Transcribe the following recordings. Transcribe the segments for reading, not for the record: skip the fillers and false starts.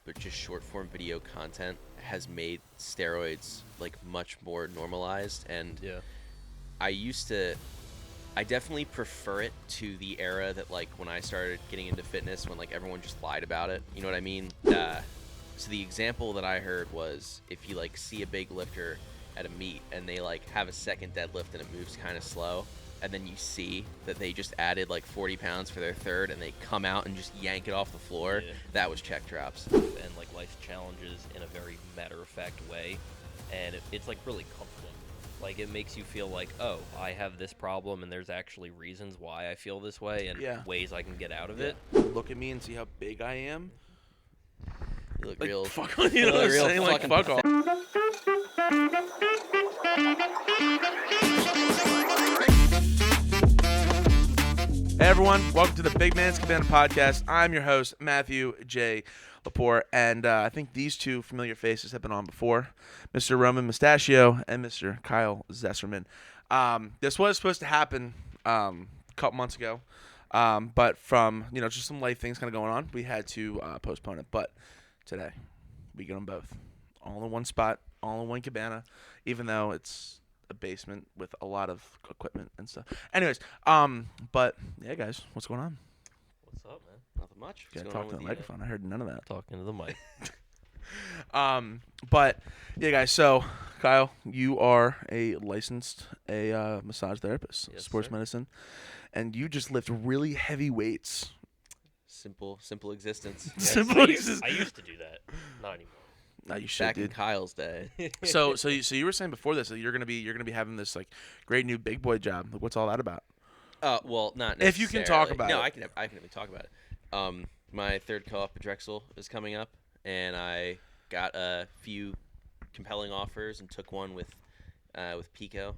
but just short form video content has made steroids like much more normalized. And I definitely prefer it to the era that like when I started getting into fitness, when like everyone just lied about it. You know what I mean? So the example that I heard was if you like see a big lifter at a meet and they like have a second deadlift and it moves kind of slow, and then you see that they just added like 40 pounds for their third and they come out and just yank it off the floor, that was check drops. And like life challenges in a very matter-of-fact way, and it's like really comforting. Like, it makes you feel like, oh, I have this problem, and there's actually reasons why I feel this way and ways I can get out of it. Look at me and see how big I am. You look like, real. Fuck on, you know what I'm saying? Like, fuck off. Hey, everyone. Welcome to the Big Man's Cabana podcast. I'm your host, Matthew J. Lepore, and I think these two familiar faces have been on before, Mr. Roman Mustaccio and Mr. Kyle Zeserman. This was supposed to happen a couple months ago, but from just some life things kind of going on, we had to postpone it. But today, we get them both, all in one spot, all in one cabana, even though it's a basement with a lot of equipment and stuff. Anyways, but yeah, guys, what's going on? What's up, man? Nothing much. You gotta talk to the microphone. I heard none of that. Talking to the mic. But yeah, guys. So Kyle, you are a licensed massage therapist, Yes, sports sir. medicine, and you just lift really heavy weights. Simple existence. Simple existence. I used to do that. Not anymore. No, you should, Back in dude. Kyle's day. So you were saying before this that you're gonna be having this like great new big boy job. Like, what's all that about? Well, not necessarily. If you can talk about no, it. I can even talk about it. My third co-op at Drexel is coming up, and I got a few compelling offers and took one with Pico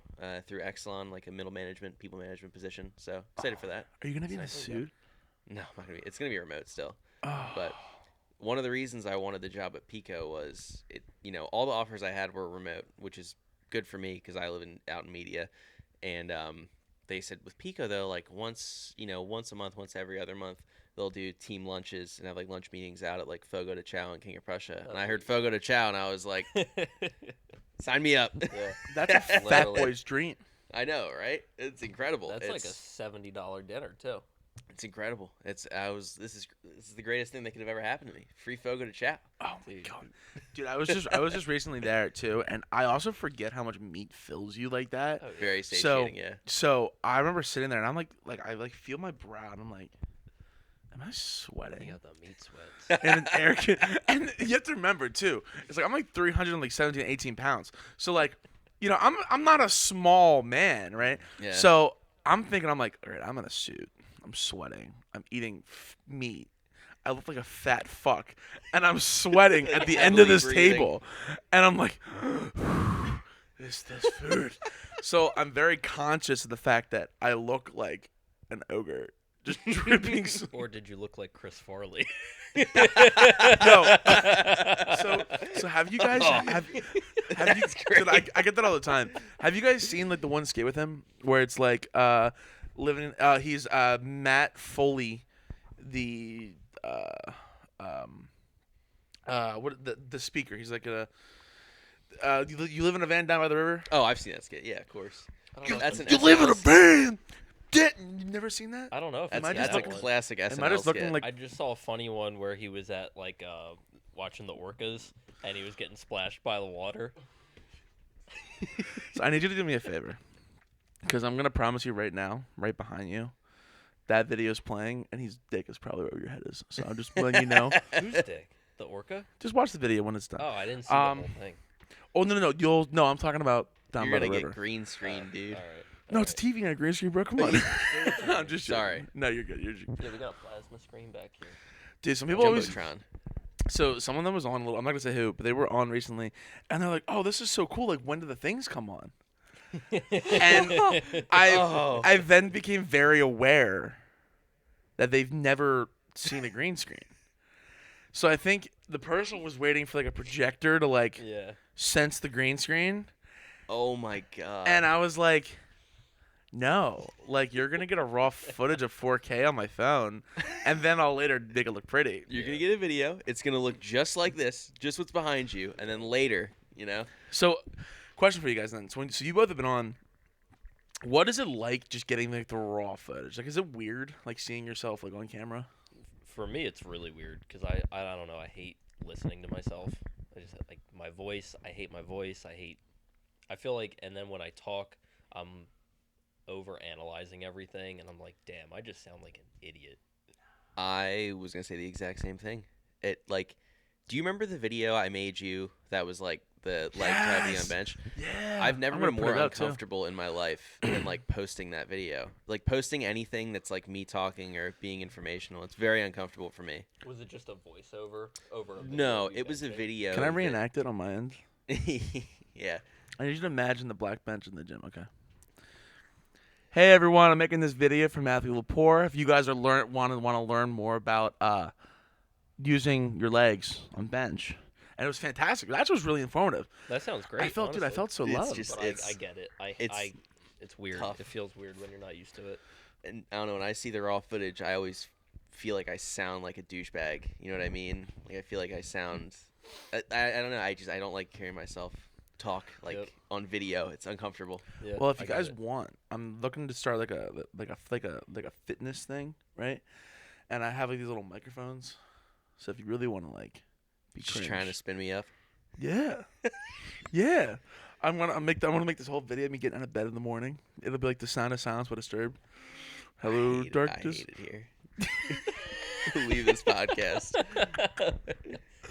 through Exelon, like a people management position. So excited for that. Are you gonna be in a suit? No, I'm not gonna be. It's gonna be remote still. Oh. But one of the reasons I wanted the job at Pico was all the offers I had were remote, which is good for me because I live out in media, and they said with Pico though, like once a month, once every other month, they'll do team lunches and have like lunch meetings out at like Fogo de Chao and King of Prussia. And I heard Fogo de Chao and I was like, sign me up. Yeah. That's a fat Literally. boy's dream. I know, right? It's incredible. That's like a $70 dinner too. It's incredible. This is the greatest thing that could have ever happened to me. Free Fogo de Chao. Oh my god, dude! I was just recently there too, and I also forget how much meat fills you like that. Oh, yeah. Very satiating, yeah. So I remember sitting there, and I'm like I feel my brow, and I'm like, am I sweating? You got the meat sweats. And then Eric, and you have to remember too, it's like I'm like 317, 18 pounds. So like, I'm not a small man, right? Yeah. So I'm thinking, I'm like, all right, I'm in a suit. I'm sweating. I'm eating meat. I look like a fat fuck, and I'm sweating at the end of this breathing. table, and I'm like, this food. So I'm very conscious of the fact that I look like an ogre, just dripping. Or did you look like Chris Farley? No. So have you guys have you? great. Dude, I get that all the time. Have you guys seen like the one skit with him where it's like he's Matt Foley, the the speaker. He's like you live in a van down by the river. Oh, I've seen that skit. Yeah, of course. You live in a van. You've never seen that? I don't know if That's, I it's just that's a that one. classic SNL Am I just looking skit. like? I just saw a funny one where he was at like watching the orcas and he was getting splashed by the water. So I need you to do me a favor, because I'm gonna promise you right now, right behind you, that video's playing, and his dick is probably where your head is. So I'm just letting you know. Whose dick? The orca? Just watch the video when it's done. Oh, I didn't see the whole thing. Oh no! I'm talking about down You're by gonna the get river. green screen, dude. All right. No, it's a TV on a green screen, bro. Come on. I'm just joking. Sorry. No, you're good. Yeah, we got a plasma screen back here. Dude, some people always. Jumbotron. So some of them was on a little. I'm not gonna say who, but they were on recently, and they're like, "Oh, this is so cool! Like, when do the things come on?" And I then became very aware that they've never seen a green screen. So I think the person was waiting for like a projector to like Yeah. sense the green screen, Oh my god. and I was like, No, like you're gonna get a raw footage of 4K on my phone, and then I'll later make it look pretty. You're gonna get a video. It's gonna look just like this, just what's behind you, and then later, So, question for you guys then. So you both have been on. What is it like just getting like the raw footage? Like, is it weird like seeing yourself like on camera? For me, it's really weird because I don't know. I hate listening to myself. I just like my voice. I hate my voice. I feel like, and then when I talk, I'm over analyzing everything, and I'm like, damn, I just sound like an idiot. I was gonna say the exact same thing. Do you remember the video I made you that was like the leg tracking on bench? Yeah. I've never I'm been gonna put more it up, too. uncomfortable in my life than like posting that video. Like posting anything that's like me talking or being informational. It's very uncomfortable for me. Was it just a voiceover over a video No, of you it was a benching? video. Can I reenact it on my end? Yeah. I need you to imagine the black bench in the gym. Okay. Hey everyone, I'm making this video for Matthew Lepore. If you guys are want to learn more about using your legs on bench, and it was fantastic. That was really informative. That sounds great. I felt, dude, I honestly. felt so It's loved. just- But It's- I get it. It's weird. tough. It feels weird when you're not used to it. And I don't know, when I see the raw footage, I always feel like I sound like a douchebag. You know what I mean? Like I feel like I sound. I don't know. I don't like hearing myself talk like Yep. on video. It's uncomfortable. Yeah, Well, if I you get guys it. want, I'm looking to start like a fitness thing, right? And I have like these little microphones. So if you really want to like be Just cringe, trying to spin me up. yeah, yeah. I'm gonna make this whole video of me getting out of bed in the morning. It'll be like the sound of silence but disturbed. Hello, I hate darkness. it here. Leave this podcast.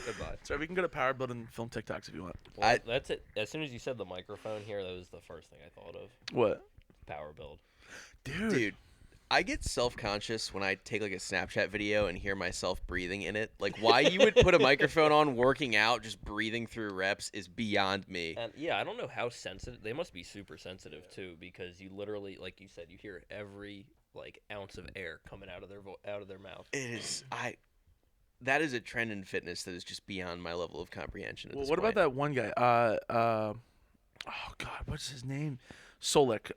Goodbye. Sorry, we can go to Power Build and film TikToks if you want. Well, that's it. As soon as you said the microphone here, that was the first thing I thought of. What, Power build. dude? I get self-conscious when I take like a Snapchat video and hear myself breathing in it. Like why you would put a microphone on working out, just breathing through reps is beyond me. And yeah, I don't know how sensitive. They must be super sensitive too, because you literally, like you said, you hear every like ounce of air coming out of their mouth. It is that is a trend in fitness that is just beyond my level of comprehension. At Well, this what about point. that one guy? Oh God, what's his name? Solik.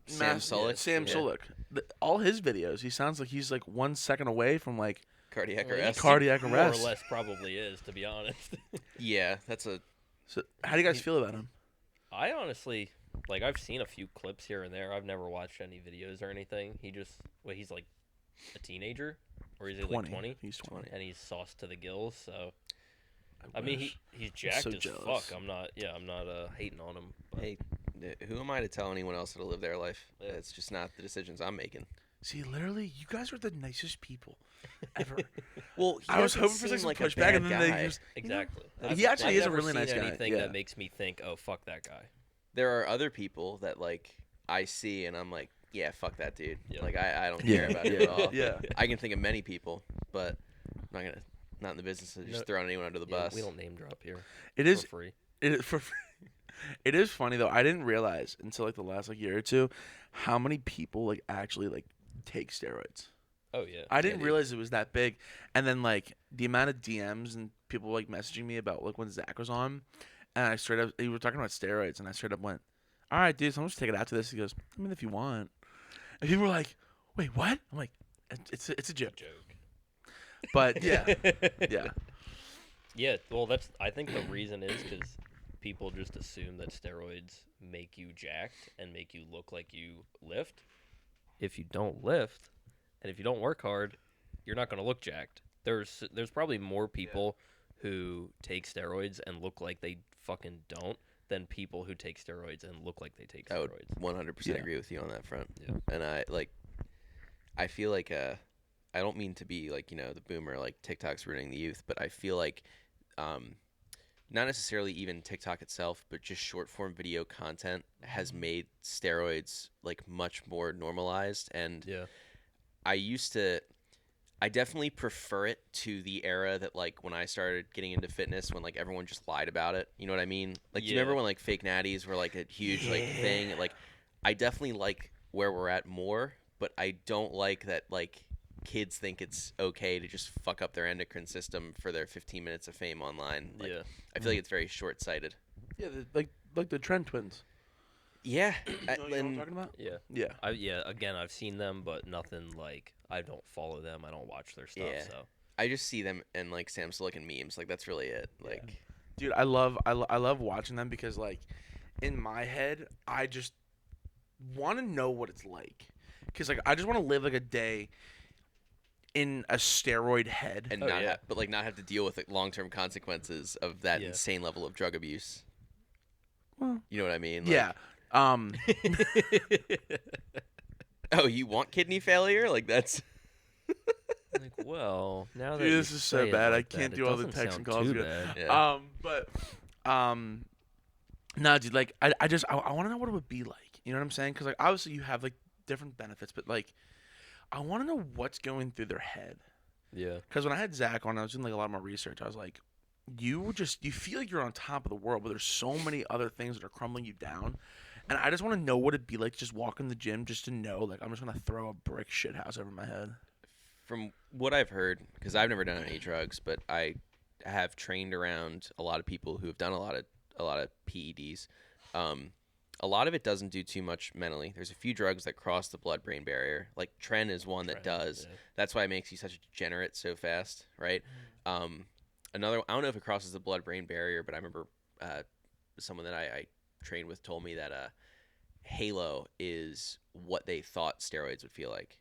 Sam Solik? Sam Yeah. Solik. All his videos, he sounds like he's like 1 second away from like Cardiac Well, arrest? cardiac More arrest. or less, probably is, to be honest. Yeah, that's a. So, how do you guys feel about him? I honestly, like, I've seen a few clips here and there. I've never watched any videos or anything. He's like a teenager, or is he like 20? He's 20. And he's sauced to the gills. So I mean, wish. he's jacked so as jealous. fuck. I'm not hating on him. But Hey, who am I to tell anyone else how to live their life? It's just not the decisions I'm making. See, literally, you guys are the nicest people ever. Well, I was hoping for some like a pushback, bad and then guy. they just exactly. He actually I've is a never really seen nice guy, anything yeah. that makes me think, oh, fuck that guy. There are other people that like I see and I'm like, yeah, fuck that dude. Yeah. Like I don't Yeah, care about him yeah, at all. yeah. I can think of many people, but I'm not in the business of just No- throwing anyone under the Yeah, bus. we don't name drop here. It is. For free. It is for. It is funny though. I didn't realize until like the last like year or two how many people like actually like take steroids. Oh yeah. I didn't dude. realize it was that big. And then like the amount of DMs and people like messaging me about like when Zach was on, and I straight up you were talking about steroids, and I straight up went, "All right, dude, so I'm just take it after this." He goes, "I mean, if you want." And people were like, "Wait, what?" I'm like, "It's a joke." But yeah, yeah. Yeah, well, I think the reason is because people just assume that steroids make you jacked and make you look like you lift. If you don't lift, and if you don't work hard, you're not going to look jacked. There's probably more people who take steroids and look like they fucking don't than people who take steroids and look like they take I would steroids. 100% Yeah. agree with you on that front. Yeah. And I feel like I don't mean to be like, the boomer, like TikTok's ruining the youth, but I feel like not necessarily even TikTok itself, but just short form video content has made steroids like much more normalized. And Yeah. I definitely prefer it to the era that like when I started getting into fitness, when like everyone just lied about it. You know what I mean? Like, do you remember Yeah. when like fake natties were like a huge like thing? Like, I definitely like where we're at more, but I don't like that like kids think it's okay to just fuck up their endocrine system for their 15 minutes of fame online. Like, Yeah. I feel like it's very short sighted. Yeah, like the Trend twins. Yeah. You know what I'm talking about? Yeah. Yeah. Again, I've seen them, but nothing like I don't follow them. I don't watch their stuff. Yeah. So I just see them and like Sam Slick and memes. Like that's really it. Yeah. Like, Dude, I love watching them because like in my head, I just want to know what it's like. Cuz like I just want to live like a day in a steroid head. and Oh, not yeah. but like not have to deal with like long-term consequences of that Yeah. insane level of drug abuse. Well, You know what I mean? yeah. Oh, you want kidney failure? Like that's like, well, now that Dude, you this is so say it bad. I like can't that, do it all the doesn't text sound and calls too again. bad. yeah. But no, dude, like I want to know what it would be like. You know what I'm saying? Cuz like obviously you have like different benefits, but like I want to know what's going through their head. Yeah. Because when I had Zach on, I was doing like a lot more research. I was like, you feel like you're on top of the world, but there's so many other things that are crumbling you down. And I just want to know what it'd be like to just walk in the gym just to know, like, I'm just going to throw a brick shit house over my head. From what I've heard, because I've never done any drugs, but I have trained around a lot of people who have done a lot of PEDs. A lot of it doesn't do too much mentally. There's a few drugs that cross the blood-brain barrier. Like Tren is one that does. Yeah. That's why it makes you such a degenerate so fast, right? Another, I don't know if it crosses the blood-brain barrier, but I remember someone that I trained with told me that Halo is what they thought steroids would feel like,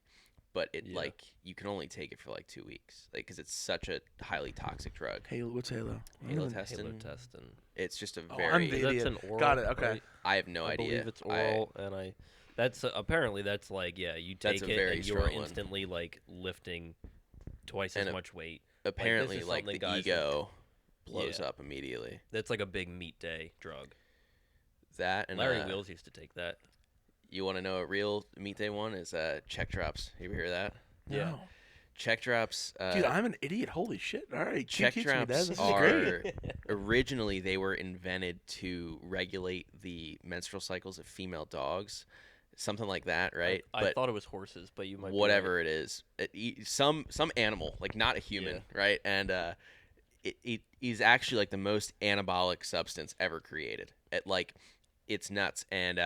but it like you can only take it for like 2 weeks, like because it's such a highly toxic drug. Halo, what's Halo? Halotestin. Halotestin. It's just a Oh, very. I'm the That's idiot. an oral. Got it, okay. Right? I have no I idea. believe it's oral, and that's apparently that's like you That's take a it very and you're strong one. instantly like lifting twice And as much weight. Apparently, is like something the guys ego blows Yeah. up immediately. That's like a big meat day drug. That and Larry Wheels used to take that. You want to know a real meat day one is check drops. You ever hear that? Yeah. No. Check drops. Dude, I'm an idiot. Holy shit. All right. Check teach me, Dad. drops This is are great. originally they were invented to regulate the menstrual cycles of female dogs, something like that, right? I thought it was horses, but you might whatever it is, some animal, like not a human, right? And it is actually like the most anabolic substance ever created. It's nuts. And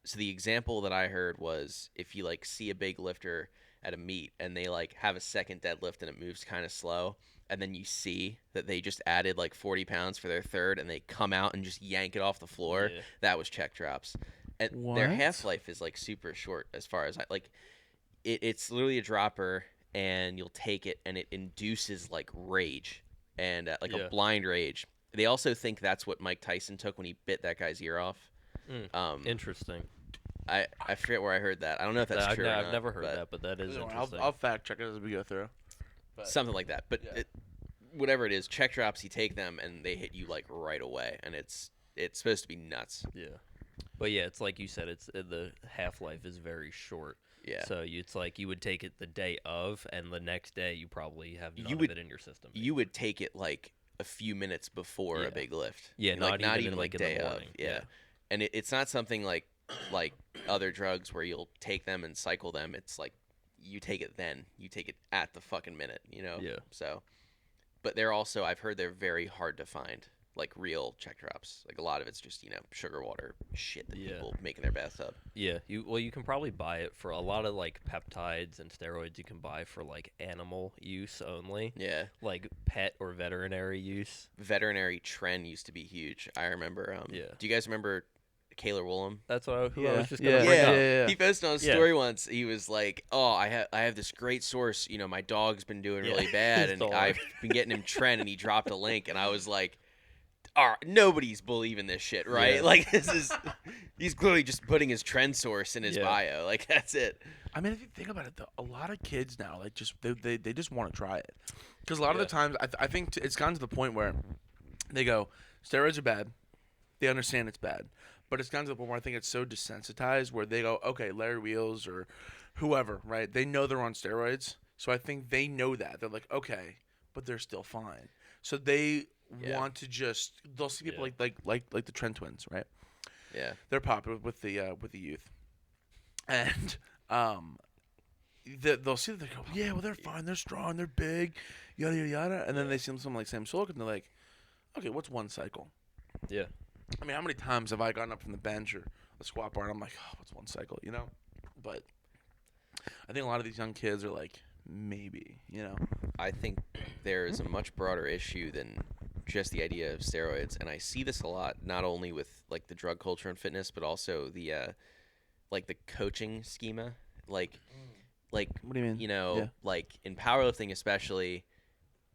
so the example that I heard was if you like see a big lifter at a meet and they like have a second deadlift and it moves kind of slow, and then you see that they just added like 40 pounds for their third and they come out and just yank it off the floor. Yeah. That was check drops. And their half-life is like super short as far as it's literally a dropper, and you'll take it and it induces like rage and a blind rage. They also think that's what Mike Tyson took when he bit that guy's ear off. Interesting. I forget where I heard that. I don't know if that's true. Or I've not, never heard but that, but that is interesting. I'll fact check it as we go through. But, something like that. But whatever it is, check drops, you take them and they hit you like right away, and it's supposed to be nuts. Yeah. But yeah, it's like you said, it's the half-life is very short. Yeah. So it's like you would take it the day of, and the next day you probably have none of it in your system. You would take it like a few minutes before a big lift. Yeah, not even like day in the of. morning. Yeah. And it's not something like other drugs where you'll take them and cycle them. It's like you take it then. You take it at the fucking minute, you know? Yeah. So, but they're also, I've heard they're very hard to find, like real check drops. Like a lot of it's just, sugar water shit that people make in their bathtub. Yeah. You can probably buy it for a lot of like peptides and steroids you can buy for like animal use only. Yeah. Like pet or veterinary use. Veterinary Tren used to be huge. I remember. Yeah. Do you guys remember Kaler Woolham? That's what I was just Yeah. gonna bring up. Yeah. He posted on a story once. He was like, "Oh, I have this great source. My dog's been doing really bad, and I've been getting him Tren." And he dropped a link, and I was like, nobody's believing this shit, right? Yeah. Like he's clearly just putting his Tren source in his bio. Like that's it. I mean, if you think about it, though, a lot of kids now, like, just they just want to try it. Because a lot of the times, I think it's gotten to the point where they go, steroids are bad. They understand it's bad. But it's gotten to the point where I think it's so desensitized where they go, okay, Larry Wheels or whoever, right? They know they're on steroids. So I think they know that. They're like, okay, but they're still fine. So they want to just, they'll see people like the Trent twins, right? Yeah. They're popular with the youth. And they'll see that they go, yeah, well, they're fine, they're strong, they're big, yada, yada, yada. And then they see someone like Sam Sulek, and they're like, okay, what's one cycle? Yeah. I mean, how many times have I gotten up from the bench or a squat bar, and I'm like, oh, what's one cycle, you know? But I think a lot of these young kids are like, maybe, you know? I think there is a much broader issue than just the idea of steroids, and I see this a lot, not only with like the drug culture and fitness, but also the like the coaching schema, like What do you mean? you know, Yeah. like in powerlifting especially,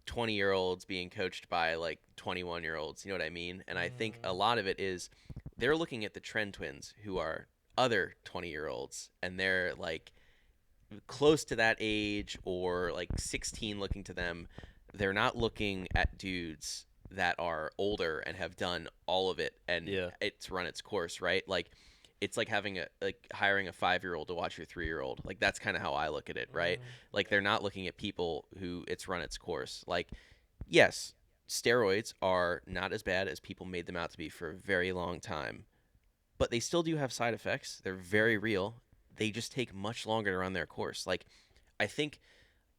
20-year-olds being coached by like 21-year-olds, you know what I mean? And I think a lot of it is they're looking at the Trend Twins, who are other 20-year-olds, and they're like close to that age or like 16 looking to them. They're not looking at dudes that are older and have done all of it and it's run its course, right? Like it's like hiring a 5-year-old to watch your 3-year-old. Like that's kind of how I look at it, right? Like they're not looking at people who it's run its course. Like yes, steroids are not as bad as people made them out to be for a very long time, but they still do have side effects. They're very real. They just take much longer to run their course. Like I think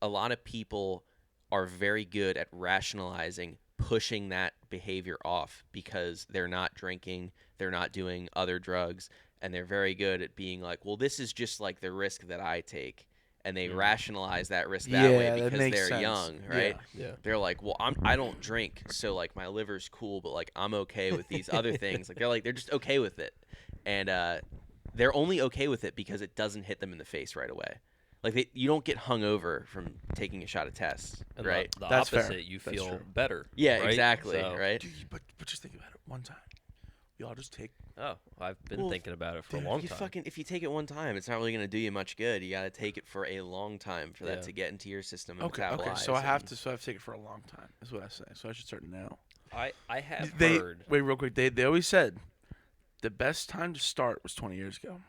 a lot of people are very good at rationalizing pushing that behavior off because they're not drinking, they're not doing other drugs, and they're very good at being like, well, this is just like the risk that I take. And they rationalize that risk that way that because makes they're sense. young, right? Yeah. They're like, well, I don't drink, so like my liver's cool, but like I'm okay with these other things. Like they're just okay with it, and they're only okay with it because it doesn't hit them in the face right away. Like you don't get hungover from taking a shot of test, And right? The That's opposite, fair. you That's feel true. better. Yeah, right? exactly, So- right? Dude, but just think about it. One time, we all just take. Oh, I've been Well, thinking about it for a dude, long You time. if you take it one time, it's not really gonna do you much good. You gotta take it for a long time for that Yeah. to get into your system and Okay, metabolize. so I have and- to. So I have to take it for a long time. Is what I say. So I should start now. I have They heard. wait real quick. They always said the best time to start was 20 years ago.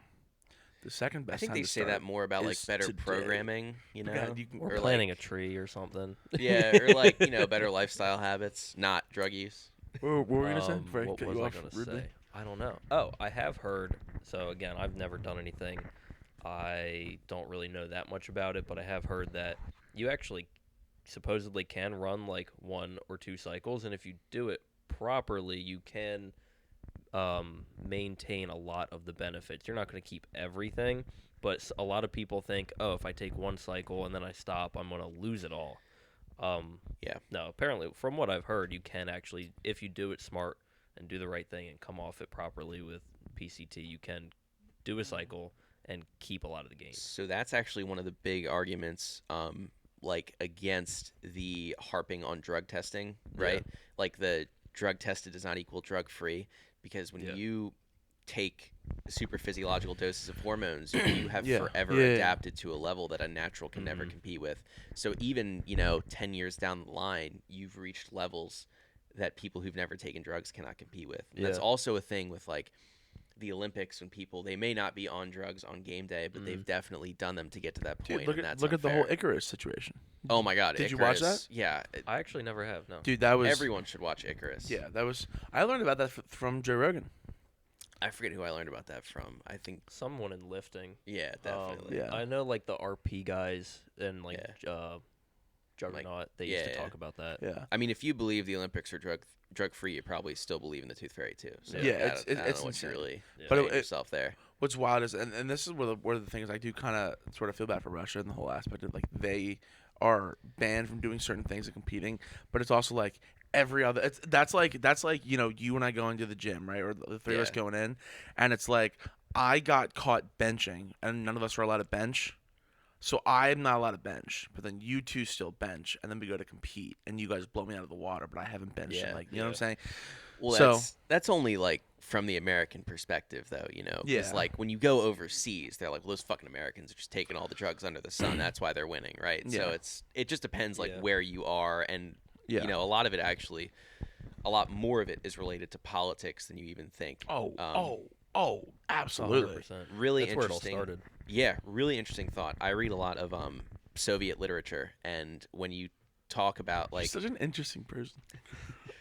The second best. I think time they to say start that more about like is better today. programming, you know, God, you can- Or or planting like, a tree or something. yeah, or like better lifestyle habits, not drug use. What were we gonna say? Before What cut was you I off going to rudely? say? I don't know. Oh, I have heard. So again, I've never done anything. I don't really know that much about it, but I have heard that you actually supposedly can run like 1 or 2 cycles, and if you do it properly, you can maintain a lot of the benefits. You're not going to keep everything, but a lot of people think, oh, if I take 1 cycle and then I stop, I'm going to lose it all. Yeah. No, apparently, from what I've heard, you can actually, if you do it smart and do the right thing and come off it properly with PCT, you can do a cycle and keep a lot of the gains. So that's actually one of the big arguments, like against the harping on drug testing, right? Like the drug tested does not equal drug free, because when you take super physiological doses of hormones, you have forever adapted to a level that a natural can never compete with. So even 10 years down the line, you've reached levels that people who've never taken drugs cannot compete with. And that's also a thing with like the Olympics, when people, they may not be on drugs on game day, but they've definitely done them to get to that point. Dude, and that's look at the whole unfair. Icarus situation. Oh my God! Did you Icarus, watch that? Yeah, I actually never have, no. Dude, that was everyone should watch Icarus. Yeah, that was. I learned about that from Joe Rogan. I forget who I learned about that from. I think, Someone in lifting. yeah, definitely. Yeah. I know like the RP guys and like Juggernaut, they used to yeah. talk about that. Yeah. I mean, if you believe the Olympics are drug free, you probably still believe in the Tooth Fairy too. So Yeah, I it's don't know what insane. you're really But putting it- yourself there. What's wild is, and this is one of the things I do kind of sort of feel bad for Russia in the whole aspect of like they are banned from doing certain things and competing, but it's also like every other. That's like you and I going to the gym, right, or the three of us Yeah. going in, and it's like I got caught benching, and none of us are allowed to bench. So I'm not allowed to bench, but then you two still bench, and then we go to compete, and you guys blow me out of the water, but I haven't benched. Yeah, in, like, you know what I'm saying? Well, So- that's only like from the American perspective, though. Because Yeah. like when you go overseas, they're like, well, those fucking Americans are just taking all the drugs under the sun. That's why they're winning, right? Yeah. So it just depends like Yeah. where you are, and Yeah. a lot of it actually, a lot more of it is related to politics than you even think. Absolutely. 100%. Really That's where it all interesting. started. Yeah, really interesting thought. I read a lot of Soviet literature, and when you talk about You're like such an interesting person.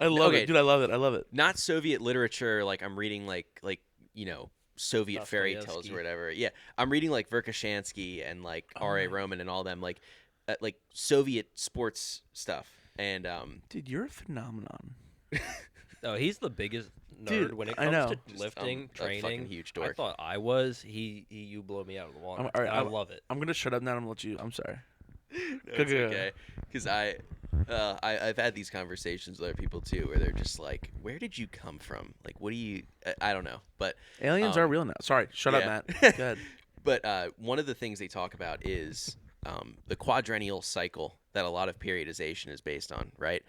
I love Okay. it, dude. I love it. I love it. not Soviet literature, like I'm reading like Soviet fairy tales Dostoevsky. or whatever. Yeah, I'm reading like Verkhoshansky and like R.A. my- Roman and all them like Soviet sports stuff. And Dude, you're a phenomenon. No, he's the biggest nerd Dude, when it I comes know. to Just, lifting, a fucking training. huge I dork. thought I was. You blow me out of the water. All right, I love it. I'm gonna shut up now and let you. I'm sorry. No, Go, it's go, go. okay, because I've had these conversations with other people too, where they're just like, "Where did you come from? Like, what do you? I don't know." But Aliens are real now. Sorry, shut up, yeah. Matt. Go ahead. But one of the things they talk about is the quadrennial cycle that a lot of periodization is based on, right?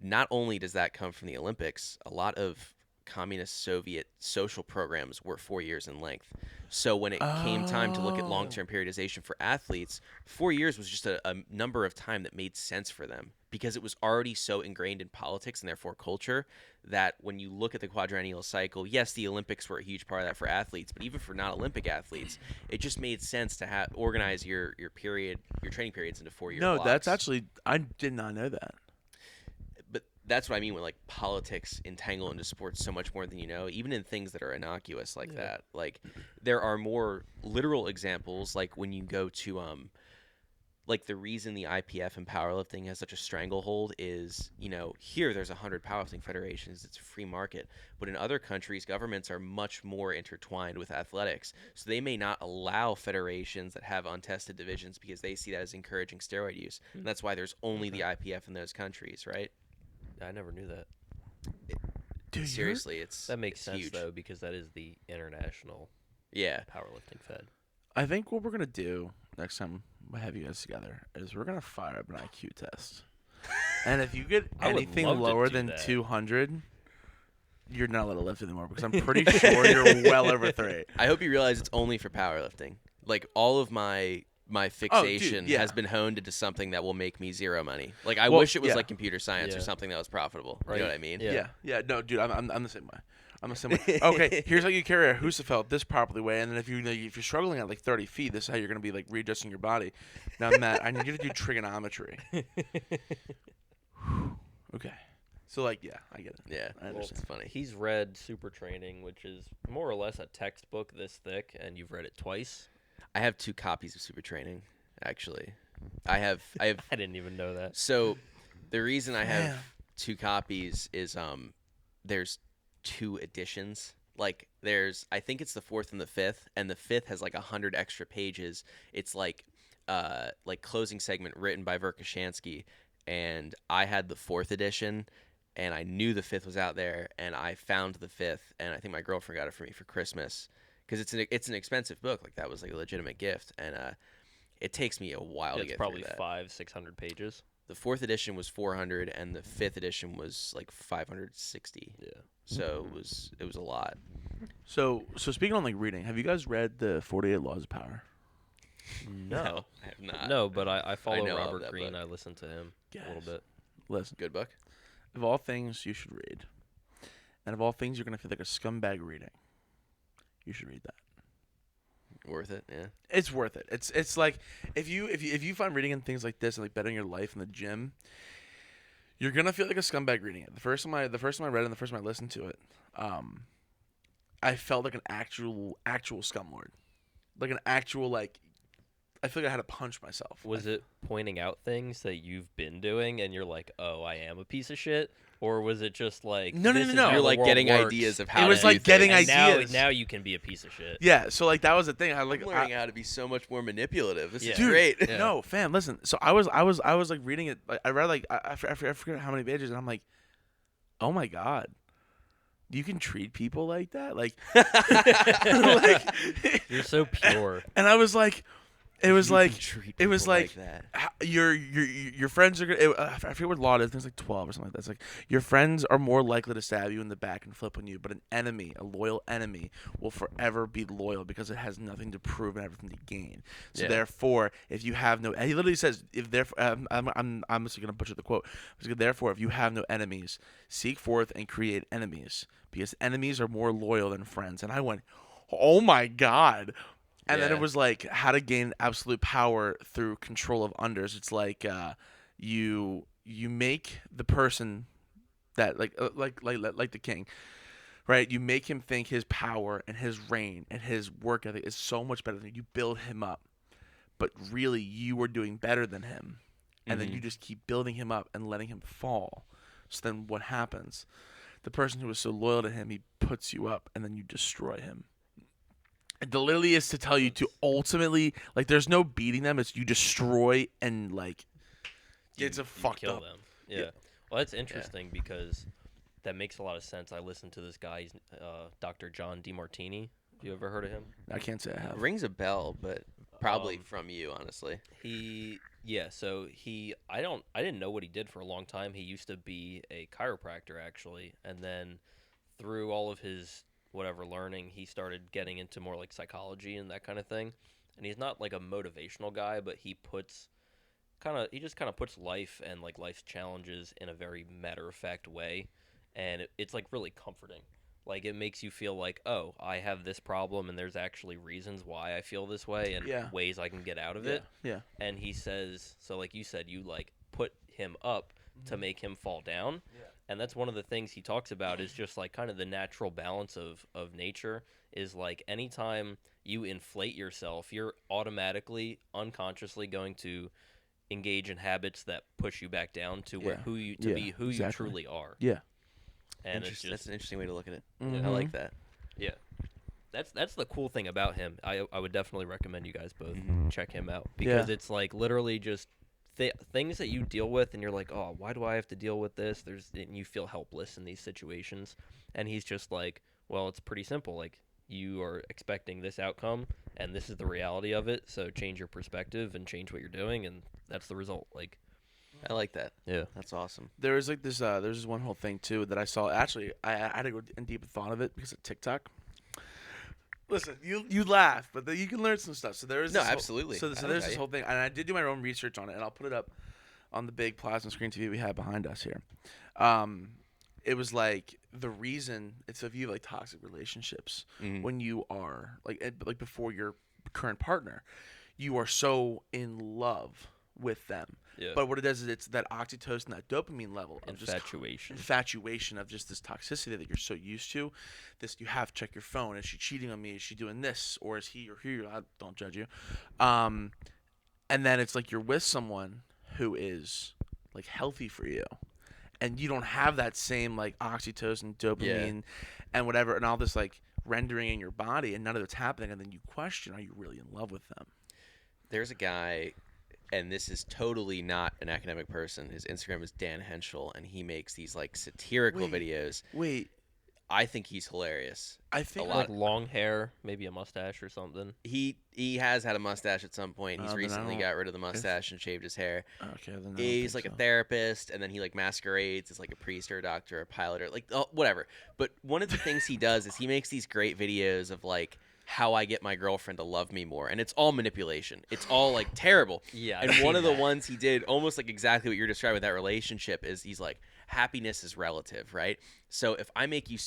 Not only does that come from the Olympics, a lot of communist Soviet social programs were 4 years in length. So when it came time to look at long-term periodization for athletes, 4 years was just a number of time that made sense for them because it was already so ingrained in politics and therefore culture that when you look at the quadrennial cycle, yes, the Olympics were a huge part of that for athletes, but even for non-Olympic athletes, it just made sense to organize your training periods into 4-year No, blocks. that's actually I did not know that. But that's what I mean when like politics entangle into sports so much more than you know, even in things that are innocuous like that. Like there are more literal examples, like when you go to like the reason the IPF and powerlifting has such a stranglehold is, here there's 100 powerlifting federations, it's a free market, but in other countries governments are much more intertwined with athletics, so they may not allow federations that have untested divisions because they see that as encouraging steroid use, and that's why there's only the IPF in those countries, right? I never knew that. Dude, Seriously, That makes it's sense huge. though, because that is the international powerlifting fed. I think what we're gonna do next time we have you guys together is we're gonna fire up an IQ test, and if you get I would anything love to lower do than that. 200, you're not allowed to lift anymore because I'm pretty sure you're well over 3. I hope you realize it's only for powerlifting. Like all of my fixation yeah. has been honed into something that will make me zero money. Like I Well, wish it was yeah. like computer science or Yeah. something that was profitable. Right. You know what I mean? Yeah. Yeah. No, dude, I'm the same way. I'm the same way. Okay, here's how you carry a Husafeld this properly way, and then if you're struggling at like 30 feet, this is how you're gonna be like readjusting your body. Now, Matt, I need you to do trigonometry. Okay. So like, yeah, I get it. Yeah. I understand. It's funny. He's read Super Training, which is more or less a textbook this thick, and you've read it twice. I have 2 copies of Super Training, actually. I have I didn't even know that. So the reason I have Yeah. 2 copies is there's 2 editions. Like I think it's the 4th and the 5th, and the 5th has like 100 extra pages. It's like closing segment written by Verkhoshansky, and I had the 4th edition, and I knew the 5th was out there, and I found the 5th, and I think my girlfriend got it for me for Christmas because it's an expensive book. Like that was like a legitimate gift, and it takes me a while to It's get probably through that. 500-600 pages. The 4th edition was 400, and the 5th edition was like 560. Yeah. So it was a lot. So speaking on like reading, have you guys read the 48 Laws of Power? No. I have not. No, but I follow know of Robert that Greene. book. I listen to him a little Yes. bit. Listen, Good book. of all things you should read, and of all things you're gonna feel like a scumbag reading, you should read that. Worth it. Yeah. It's worth it. It's like if you find reading and things like this and like bettering your life in the gym, you're gonna feel like a scumbag reading it. The first time I read it and the first time I listened to it, I felt like an actual scumlord, like an actual like. I feel like I had to punch myself. Was it pointing out things that you've been doing and you're like, oh, I am a piece of shit? Or was it just like, No. this is You're how You're the like world getting works, ideas of It how. was to like do getting things. and ideas. now you can be a piece of shit. Yeah, so like that was the thing. I like I'm learning how to be so much more manipulative. This is Dude, great. Yeah. No, fam, listen. So I was like reading it. Like I read like I forget how many pages, and I'm like, oh my god, you can treat people like that, like, like, You're so pure. and I was like, it was You like can treat it was people like that. your friends are gonna. I forget what law it is. I think it's like 12 or something like that. It's like your friends are more likely to stab you in the back and flip on you, but an enemy, a loyal enemy, will forever be loyal because it has nothing to prove and everything to gain. So Yeah. therefore, if you have no, and he literally says, if therefore, I'm just gonna butcher the quote. Therefore, if you have no enemies, seek forth and create enemies, because enemies are more loyal than friends. And I went, oh my god. And then Yeah. it was like how to gain absolute power through control of unders. It's like you make the person that like the king, right? You make him think his power and his reign and his work ethic is so much better than you. You build him up, but really you are doing better than him, and then you just keep building him up and letting him fall. So then what happens? the person who was so loyal to him, he puts you up and then you destroy him. The literally is to tell you to ultimately, like, there's no beating them. It's you destroy and, like, it's a fucked kill up. them. Yeah. Well, that's interesting because that makes a lot of sense. I listened to this guy, Dr. John DeMartini. Have you ever heard of him? I can't say I have. Rings a bell, but probably from you, honestly. I didn't know what he did for a long time. He used to be a chiropractor, actually, and then through all of his whatever learning, he started getting into more like psychology and that kind of thing. And he's not like a motivational guy, but he just kind of puts life and like life's challenges in a very matter-of-fact way, and it's like really comforting. Like, it makes you feel like, oh, I have this problem and there's actually reasons why I feel this way and ways I can get out of it. Yeah. And he says, so like you said, you like put him up to make him fall down. Yeah. And that's one of the things he talks about is just like kind of the natural balance of nature is like anytime you inflate yourself, you're automatically, unconsciously going to engage in habits that push you back down to be who you truly are. Yeah. And that's an interesting way to look at it. Mm-hmm. I like that. Yeah. That's the cool thing about him. I would definitely recommend you guys both check him out because it's like literally just things that you deal with and you're like, oh, why do I have to deal with this? And you feel helpless in these situations. And he's just like, well, it's pretty simple. Like, you are expecting this outcome and this is the reality of it. So change your perspective and change what you're doing. And that's the result. Like, I like that. Yeah. That's awesome. There was like this, there's this one whole thing too that I saw. Actually, I had to go in deep thought of it because of TikTok. Listen, you laugh, but you can learn some stuff. So there is absolutely. So there's this whole thing, and I did do my own research on it, and I'll put it up on the big plasma screen TV we have behind us here. It was like the reason it's if you have like toxic relationships when you are like before your current partner, you are so in love with them. Yeah. But what it does is it's that oxytocin, that dopamine level of infatuation of just this toxicity that you're so used to. This you have to check your phone. Is she cheating on me? Is she doing this? Or is he or he? I don't judge you. And then it's like you're with someone who is like healthy for you. And you don't have that same like oxytocin, dopamine, and whatever, and all this like rendering in your body, and none of it's happening. And then you question, are you really in love with them? There's a guy, and this is totally not an academic person. His Instagram is Dan Henschel, and he makes these like satirical videos. I think he's hilarious. I think like long hair, maybe a mustache or something. He has had a mustache at some point. He's recently got rid of the mustache and shaved his hair. Okay, then he's like a therapist, and then he like masquerades as like a priest or a doctor or a pilot or like whatever. But one of the things he does is he makes these great videos of like how I get my girlfriend to love me more, and it's all manipulation. It's all like terrible. Yeah. And one of the ones he did, almost like exactly what you're describing with that relationship, is he's like, happiness is relative, right? So if I make you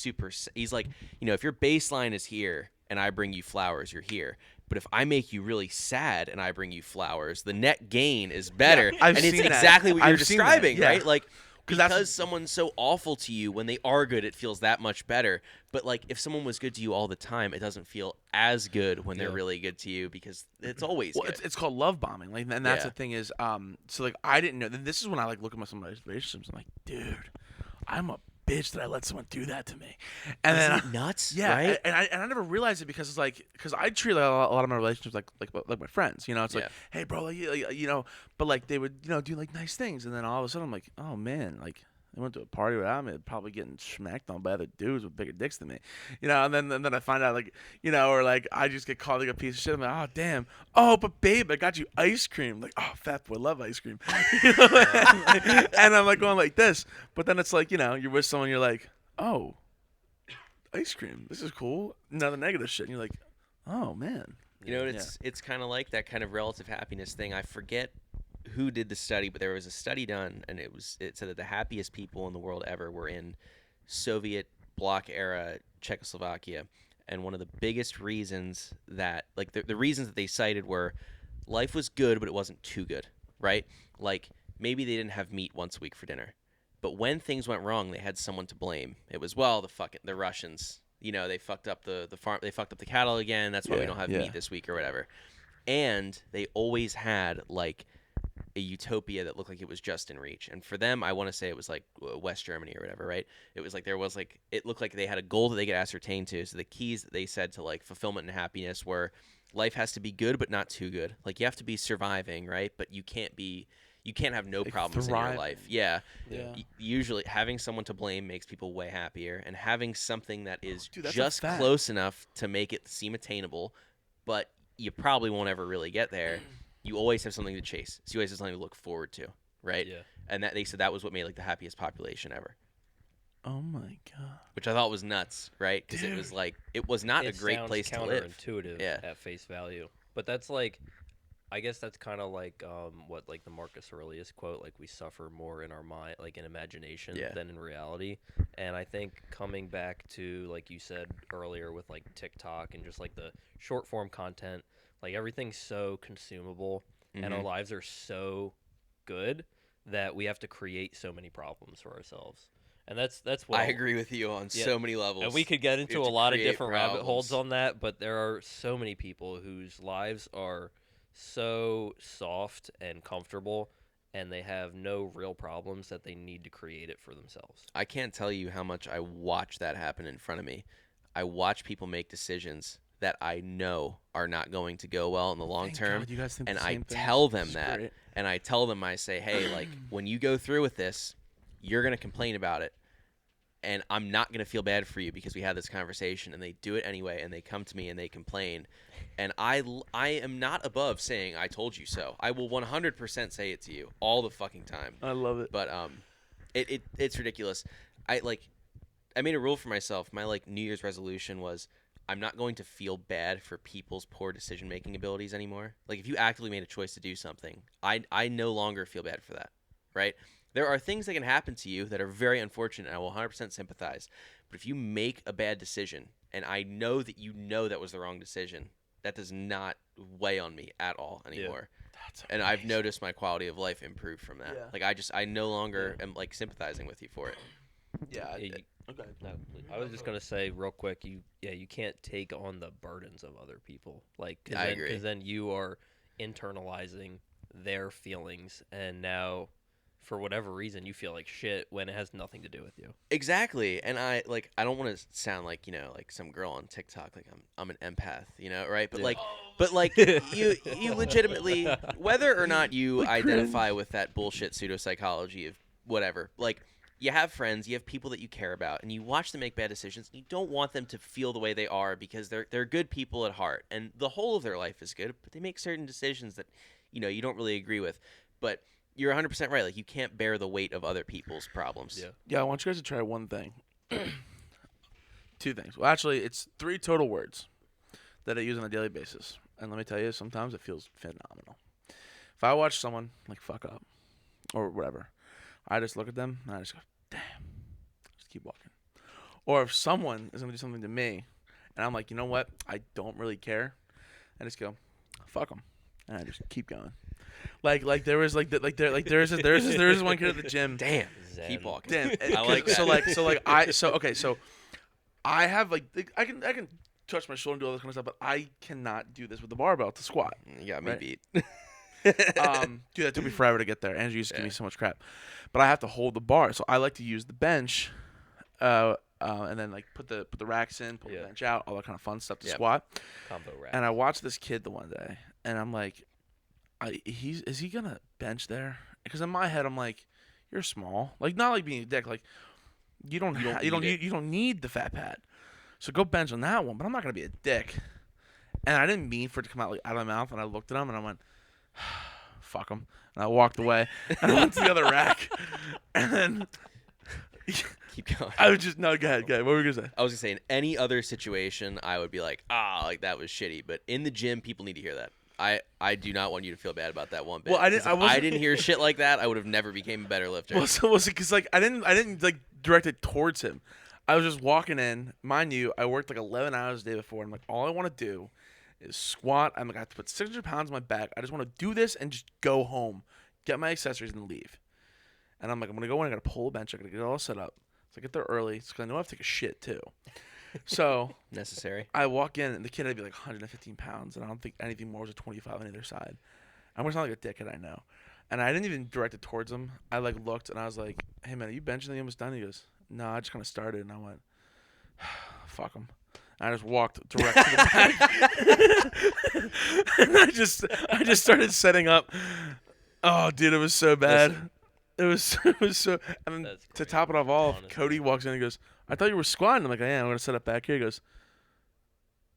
he's like, you know, if your baseline is here and I bring you flowers, you're here. But if I make you really sad and I bring you flowers, the net gain is better. Yeah, and it's exactly what you're describing, right? Yeah. Like, because someone's so awful to you, when they are good, it feels that much better. But like, if someone was good to you all the time, it doesn't feel as good when they're really good to you because it's always good. It's called love bombing, like, and that's the thing is, so like I didn't know. This is when I like look at some of my relationships. I'm like, dude, I'm a bitch that I let someone do that to me. And Isn't then it nuts? Yeah, right? and I never realized it because it's like I treat like, a lot of my relationships like my friends. You know, it's like, hey, bro, like, you know, but like they would do like nice things, and then all of a sudden I'm like, oh man, like. They went to a party without me, probably getting smacked on by other dudes with bigger dicks than me, you know. And then I find out, like, you know, or like I just get called like a piece of shit. I'm like, oh damn, oh but babe, I got you ice cream. Like, oh, fat boy, love ice cream. You know? And I'm like going like this, but then it's like, you know, you're with someone, you're like, oh, ice cream, this is cool. None of the negative shit. And you're like, oh man, you know, it's kind of like that kind of relative happiness thing. I forget who did the study, but there was a study done, and it said that the happiest people in the world ever were in Soviet bloc era Czechoslovakia, and one of the biggest reasons that, like, the reasons that they cited were life was good, but it wasn't too good, right? Like, maybe they didn't have meat once a week for dinner, but when things went wrong, they had someone to blame. It was, well, the Russians, you know, they fucked up the farm, they fucked up the cattle again. That's why we don't have meat this week or whatever. And they always had like a utopia that looked like it was just in reach. And for them, I want to say it was like West Germany or whatever, right? It was like it looked like they had a goal that they could ascertain to. So the keys that they said to like fulfillment and happiness were life has to be good but not too good. Like you have to be surviving, right? But you can't have no problems in your life. Yeah. Usually having someone to blame makes people way happier, and having something that is just close enough to make it seem attainable, but you probably won't ever really get there. You always have something to chase. So you always have something to look forward to, right? Yeah. And that they said that was what made like the happiest population ever. Oh my god. Which I thought was nuts, right? Because it was like it was not a great place to live. Counterintuitive at face value, but that's like, I guess that's kind of like what like the Marcus Aurelius quote, like we suffer more in our mind, like in imagination, than in reality. And I think coming back to like you said earlier with like TikTok and just like the short form content, like everything's so consumable and our lives are so good that we have to create so many problems for ourselves. And that's what I agree with you on so many levels. And we could get into a lot of different rabbit holes on that, but there are so many people whose lives are so soft and comfortable, and they have no real problems that they need to create it for themselves. I can't tell you how much I watch that happen in front of me. I watch people make decisions that I know are not going to go well in the long term, God, you guys think and the I same thing. tell them It's that, great. and I tell them, I say, hey, like when you go through with this, you're gonna complain about it. And I'm not going to feel bad for you because we had this conversation, and they do it anyway, and they come to me and they complain. And I am not above saying I told you so. I will 100% say it to you all the fucking time. I love it. But it's ridiculous. I made a rule for myself. My like New Year's resolution was I'm not going to feel bad for people's poor decision-making abilities anymore. Like if you actively made a choice to do something, I no longer feel bad for that, right? There are things that can happen to you that are very unfortunate, and I will 100% sympathize. But if you make a bad decision, and I know that you know that was the wrong decision, that does not weigh on me at all anymore. That's and I've noticed my quality of life improve from that. Like I no longer am like sympathizing with you for it. Okay. No, I was just gonna say real quick, you can't take on the burdens of other people, like I agree. Because then you are internalizing their feelings, and now for whatever reason you feel like shit when it has nothing to do with you. Exactly. And I don't want to sound like, like some girl on TikTok, like I'm an empath, right? But like you legitimately, whether or not you identify with that bullshit pseudopsychology of whatever, like you have friends, you have people that you care about, and you watch them make bad decisions. And you don't want them to feel the way they are because they're good people at heart, and the whole of their life is good, but they make certain decisions that you don't really agree with. But you're 100% right. Like you can't bear the weight of other people's problems. Yeah, I want you guys to try one thing. Two things. Well, actually, it's 3 total words that I use on a daily basis. And let me tell you, sometimes it feels phenomenal. If I watch someone like fuck up or whatever, I just look at them and I just go, damn. Just keep walking. Or if someone is going to do something to me and I'm like, you know what? I don't really care. I just go, fuck them. And I just keep going. Like there was like there is one kid at the gym. Damn. Zen. Keep walking. Damn. I like that. So I have like I can touch my shoulder and do all this kind of stuff, but I cannot do this with the barbell to squat. You got me beat. Dude, that took me forever to get there. Andrew used to give me so much crap, but I have to hold the bar. So I like to use the bench, and then like put the racks in, pull the bench out, all that kind of fun stuff to squat. Combo rack. And I watched this kid the one day, and I'm like, is he gonna bench there? Because in my head I'm like, you're small, like not like being a dick, like you don't need the fat pad, so go bench on that one. But I'm not gonna be a dick. And I didn't mean for it to come out like out of my mouth. And I looked at him and I went, fuck him. And I walked away and I went to the other rack. And then Keep going. I was just go ahead. What were you gonna say? I was gonna say in any other situation I would be like, like that was shitty. But in the gym, people need to hear that. I do not want you to feel bad about that one bit. Well, I didn't hear shit like that, I would have never became a better lifter. Well, because like I didn't like direct it towards him. I was just walking in. Mind you, I worked like 11 hours the day before. And I'm like, all I want to do is squat. I'm like, I have to put 600 pounds on my back. I just want to do this and just go home, get my accessories, and leave. And I'm like, I'm gonna go in. I gotta pull a bench. I gotta get it all set up. So I get there early. Because I know I have to take a shit too. So necessary. I walk in, and the kid had to be like 115 pounds, and I don't think anything more was a 25 on either side. I'm gonna sound like a dickhead, I know. And I didn't even direct it towards him. I like looked and I was like, "Hey man, are you benching the almost done?" He goes, "No, I just kind of started." And I went, "Fuck him." And I just walked direct to the back. And I just started setting up. Oh, dude, it was so bad. Listen. It was so. And That's to great, top it off all, honestly. Cody walks in and goes, "I thought you were squatting." I'm like, "I am. I'm gonna set up back here." He goes,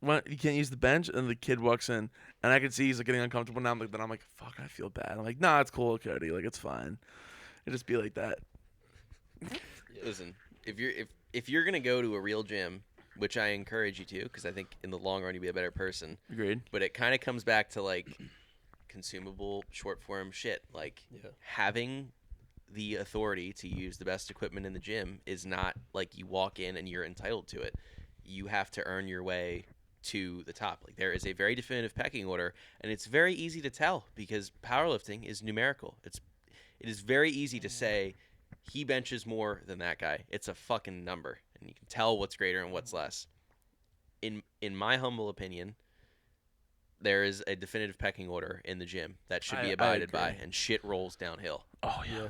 "What? You can't use the bench?" And the kid walks in, and I can see he's like getting uncomfortable now. Then I'm like, "Fuck, I feel bad." I'm like, "Nah, it's cool, Cody. Like, it's fine. It just be like that." Listen, if you're gonna go to a real gym, which I encourage you to, because I think in the long run you'll be a better person. Agreed. But it kind of comes back to like consumable short form shit. Like having the authority to use the best equipment in the gym is not like you walk in and you're entitled to it. You have to earn your way to the top. Like there is a very definitive pecking order, and it's very easy to tell because powerlifting is numerical. It is very easy to say he benches more than that guy. It's a fucking number, and you can tell what's greater and what's less. In my humble opinion, there is a definitive pecking order in the gym that should be abided by, and shit rolls downhill. Oh yeah.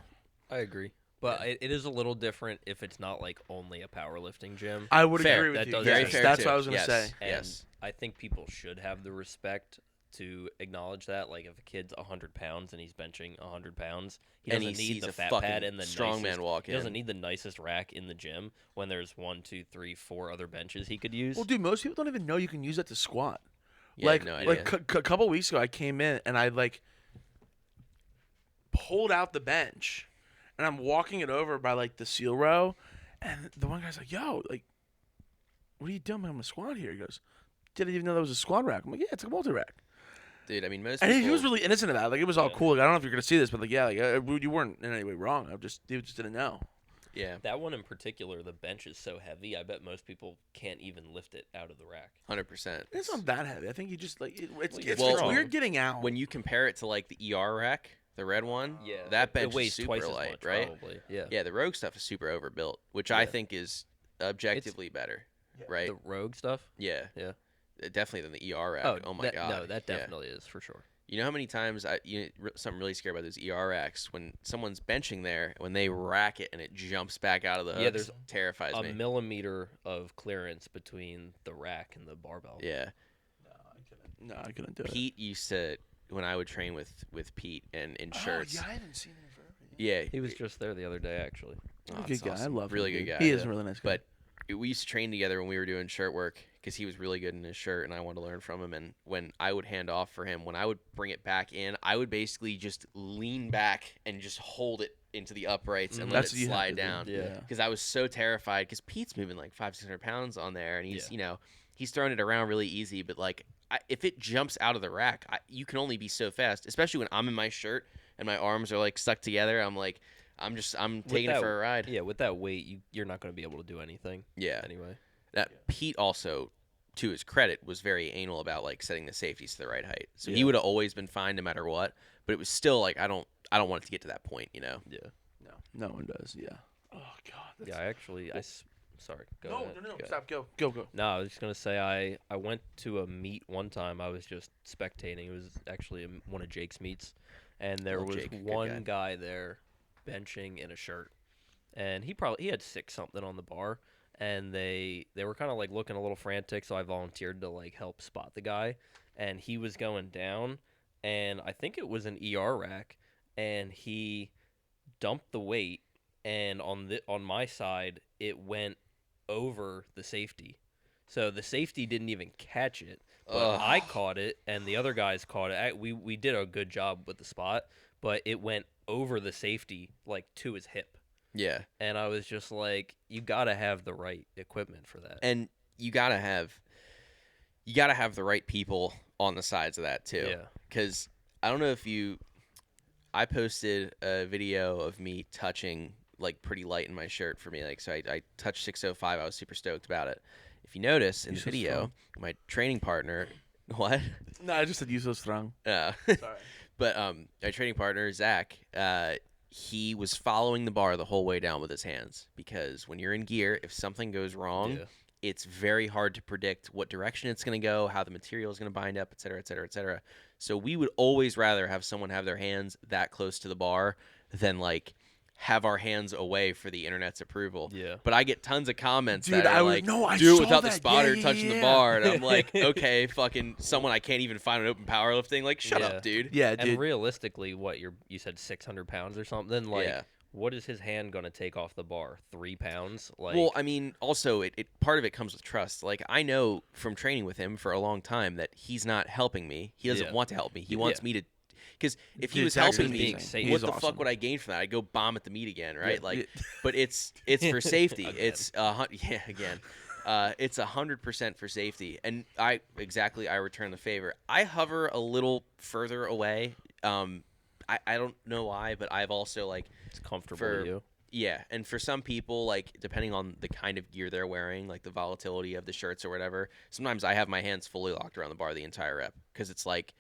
I agree. But it is a little different if it's not like only a powerlifting gym. I would Fair. agree with That you. does Yes, very fair that's too. what I was gonna Yes. say. And Yes. I think people should have the respect to acknowledge that. Like if a kid's 100 pounds and he's benching 100 pounds, he And doesn't he need sees the a fat fucking pad and the strongman nicest, walk He doesn't in. need the nicest rack in the gym when there's 1, 2, 3, 4 other benches he could use. Well, dude, most people don't even know you can use that to squat. Yeah, I like, have no idea. like a couple weeks ago, I came in and I like pulled out the bench, and I'm walking it over by like the seal row, and the one guy's like, "Yo, like, what are you doing? I'm gonna squat here." He goes, "Didn't even know that was a squat rack." I'm like, "Yeah, it's a multi rack." Dude, I mean, most And people... he was really innocent about it. Like, it was all Yeah. cool. Like, I don't know if you're gonna see this, but like, yeah, like, you weren't in any way wrong. He just didn't know. Yeah, That one in particular, the bench is so heavy, I bet most people can't even lift it out of the rack. 100%. It's not that heavy. I think you just like it's Well, it's well, weird getting out. When you compare it to like the ER rack, the red one, Yeah, that it bench weighs is super twice light, as much, right? Probably. Yeah. Yeah, the Rogue stuff is super overbuilt, which I Yeah. think is objectively better, right? The Rogue stuff. Yeah. Yeah. Definitely than the ER rack. Oh, my that, god. No, that Yeah. definitely is for sure. You know how many times something really scary about those ER racks when someone's benching there, when they rack it and it jumps back out of the hooks, Yeah, there's terrifies A me. millimeter of clearance between the rack and the barbell. Yeah. No, I couldn't do it. Pete used to, when I would train with Pete and in shirts. Oh, yeah, I haven't seen him forever. Yeah. He was just there the other day, actually. Oh, Good that's guy. awesome. I love him. Really dude. good guy. He is yeah. a really nice guy. But we used to train together when we were doing shirt work because he was really good in his shirt and I wanted to learn from him. And when I would hand off for him, when I would bring it back in, I would basically just lean back and just hold it into the uprights and let That's it what you have slide to do. down. Yeah. Because I was so terrified because Pete's moving like 500-600 pounds on there and he's, Yeah. he's throwing it around really easy. But like if it jumps out of the rack, you can only be so fast, especially when I'm in my shirt and my arms are like stuck together. I'm like, I'm taking it for a ride. Yeah, with that weight, you're not going to be able to do anything. Yeah. Anyway. That Pete also, to his credit, was very anal about like setting the safeties to the right height. So he Yeah. would have always been fine no matter what. But it was still like I don't want it to get to that point, Yeah. no one does. Yeah. Oh God. Yeah, I actually, sorry. Go ahead. No. Go Stop. Go. No, I was just gonna say I went to a meet one time. I was just spectating. It was actually one of Jake's meets, and there Love was Jake, good one guy there benching in a shirt, and he had 6 something on the bar, and they were kind of like looking a little frantic. So I volunteered to like help spot the guy, and he was going down, and I think it was an ER rack, and he dumped the weight, and on my side it went over the safety. So the safety didn't even catch it, but Ugh. I caught it, and the other guys caught it. We did a good job with the spot, but it went over the safety, like to his hip. Yeah. And I was just like, you gotta have the right equipment for that. And you gotta have the right people on the sides of that too. Yeah. Because I don't know if I posted a video of me touching like pretty light in my shirt for me. Like so I touched 605. I was super stoked about it. If you notice in the so video, strong. my training partner, what? No, I just said you so strong. Sorry. But my training partner Zach, he was following the bar the whole way down with his hands because when you're in gear, if something goes wrong, Yeah. it's very hard to predict what direction it's going to go, how the material is going to bind up, et cetera, et cetera, et cetera. So we would always rather have someone have their hands that close to the bar than like have our hands away for the internet's approval. Yeah. But I get tons of comments Dude, that are like, do it without the spotter touching the bar. And I'm like, okay, fucking someone I can't even find an open powerlifting. Like, shut up, dude. Yeah, dude. And realistically, what you said 600 pounds or something? Like, what is his hand gonna take off the bar? 3 pounds? Like, well, I mean, also it part of it comes with trust. Like, I know from training with him for a long time that he's not helping me. He doesn't want to help me. He wants me to. Because if he was helping me, what the fuck would I gain from that? I'd go bomb at the meet again, right? Yeah. Like, but it's for safety. It's again. It's 100% for safety, and I return the favor. I hover a little further away. I don't know why, but I've also like it's comfortable for you. Yeah, and for some people, like depending on the kind of gear they're wearing, like the volatility of the shirts or whatever, sometimes I have my hands fully locked around the bar the entire rep because it's like.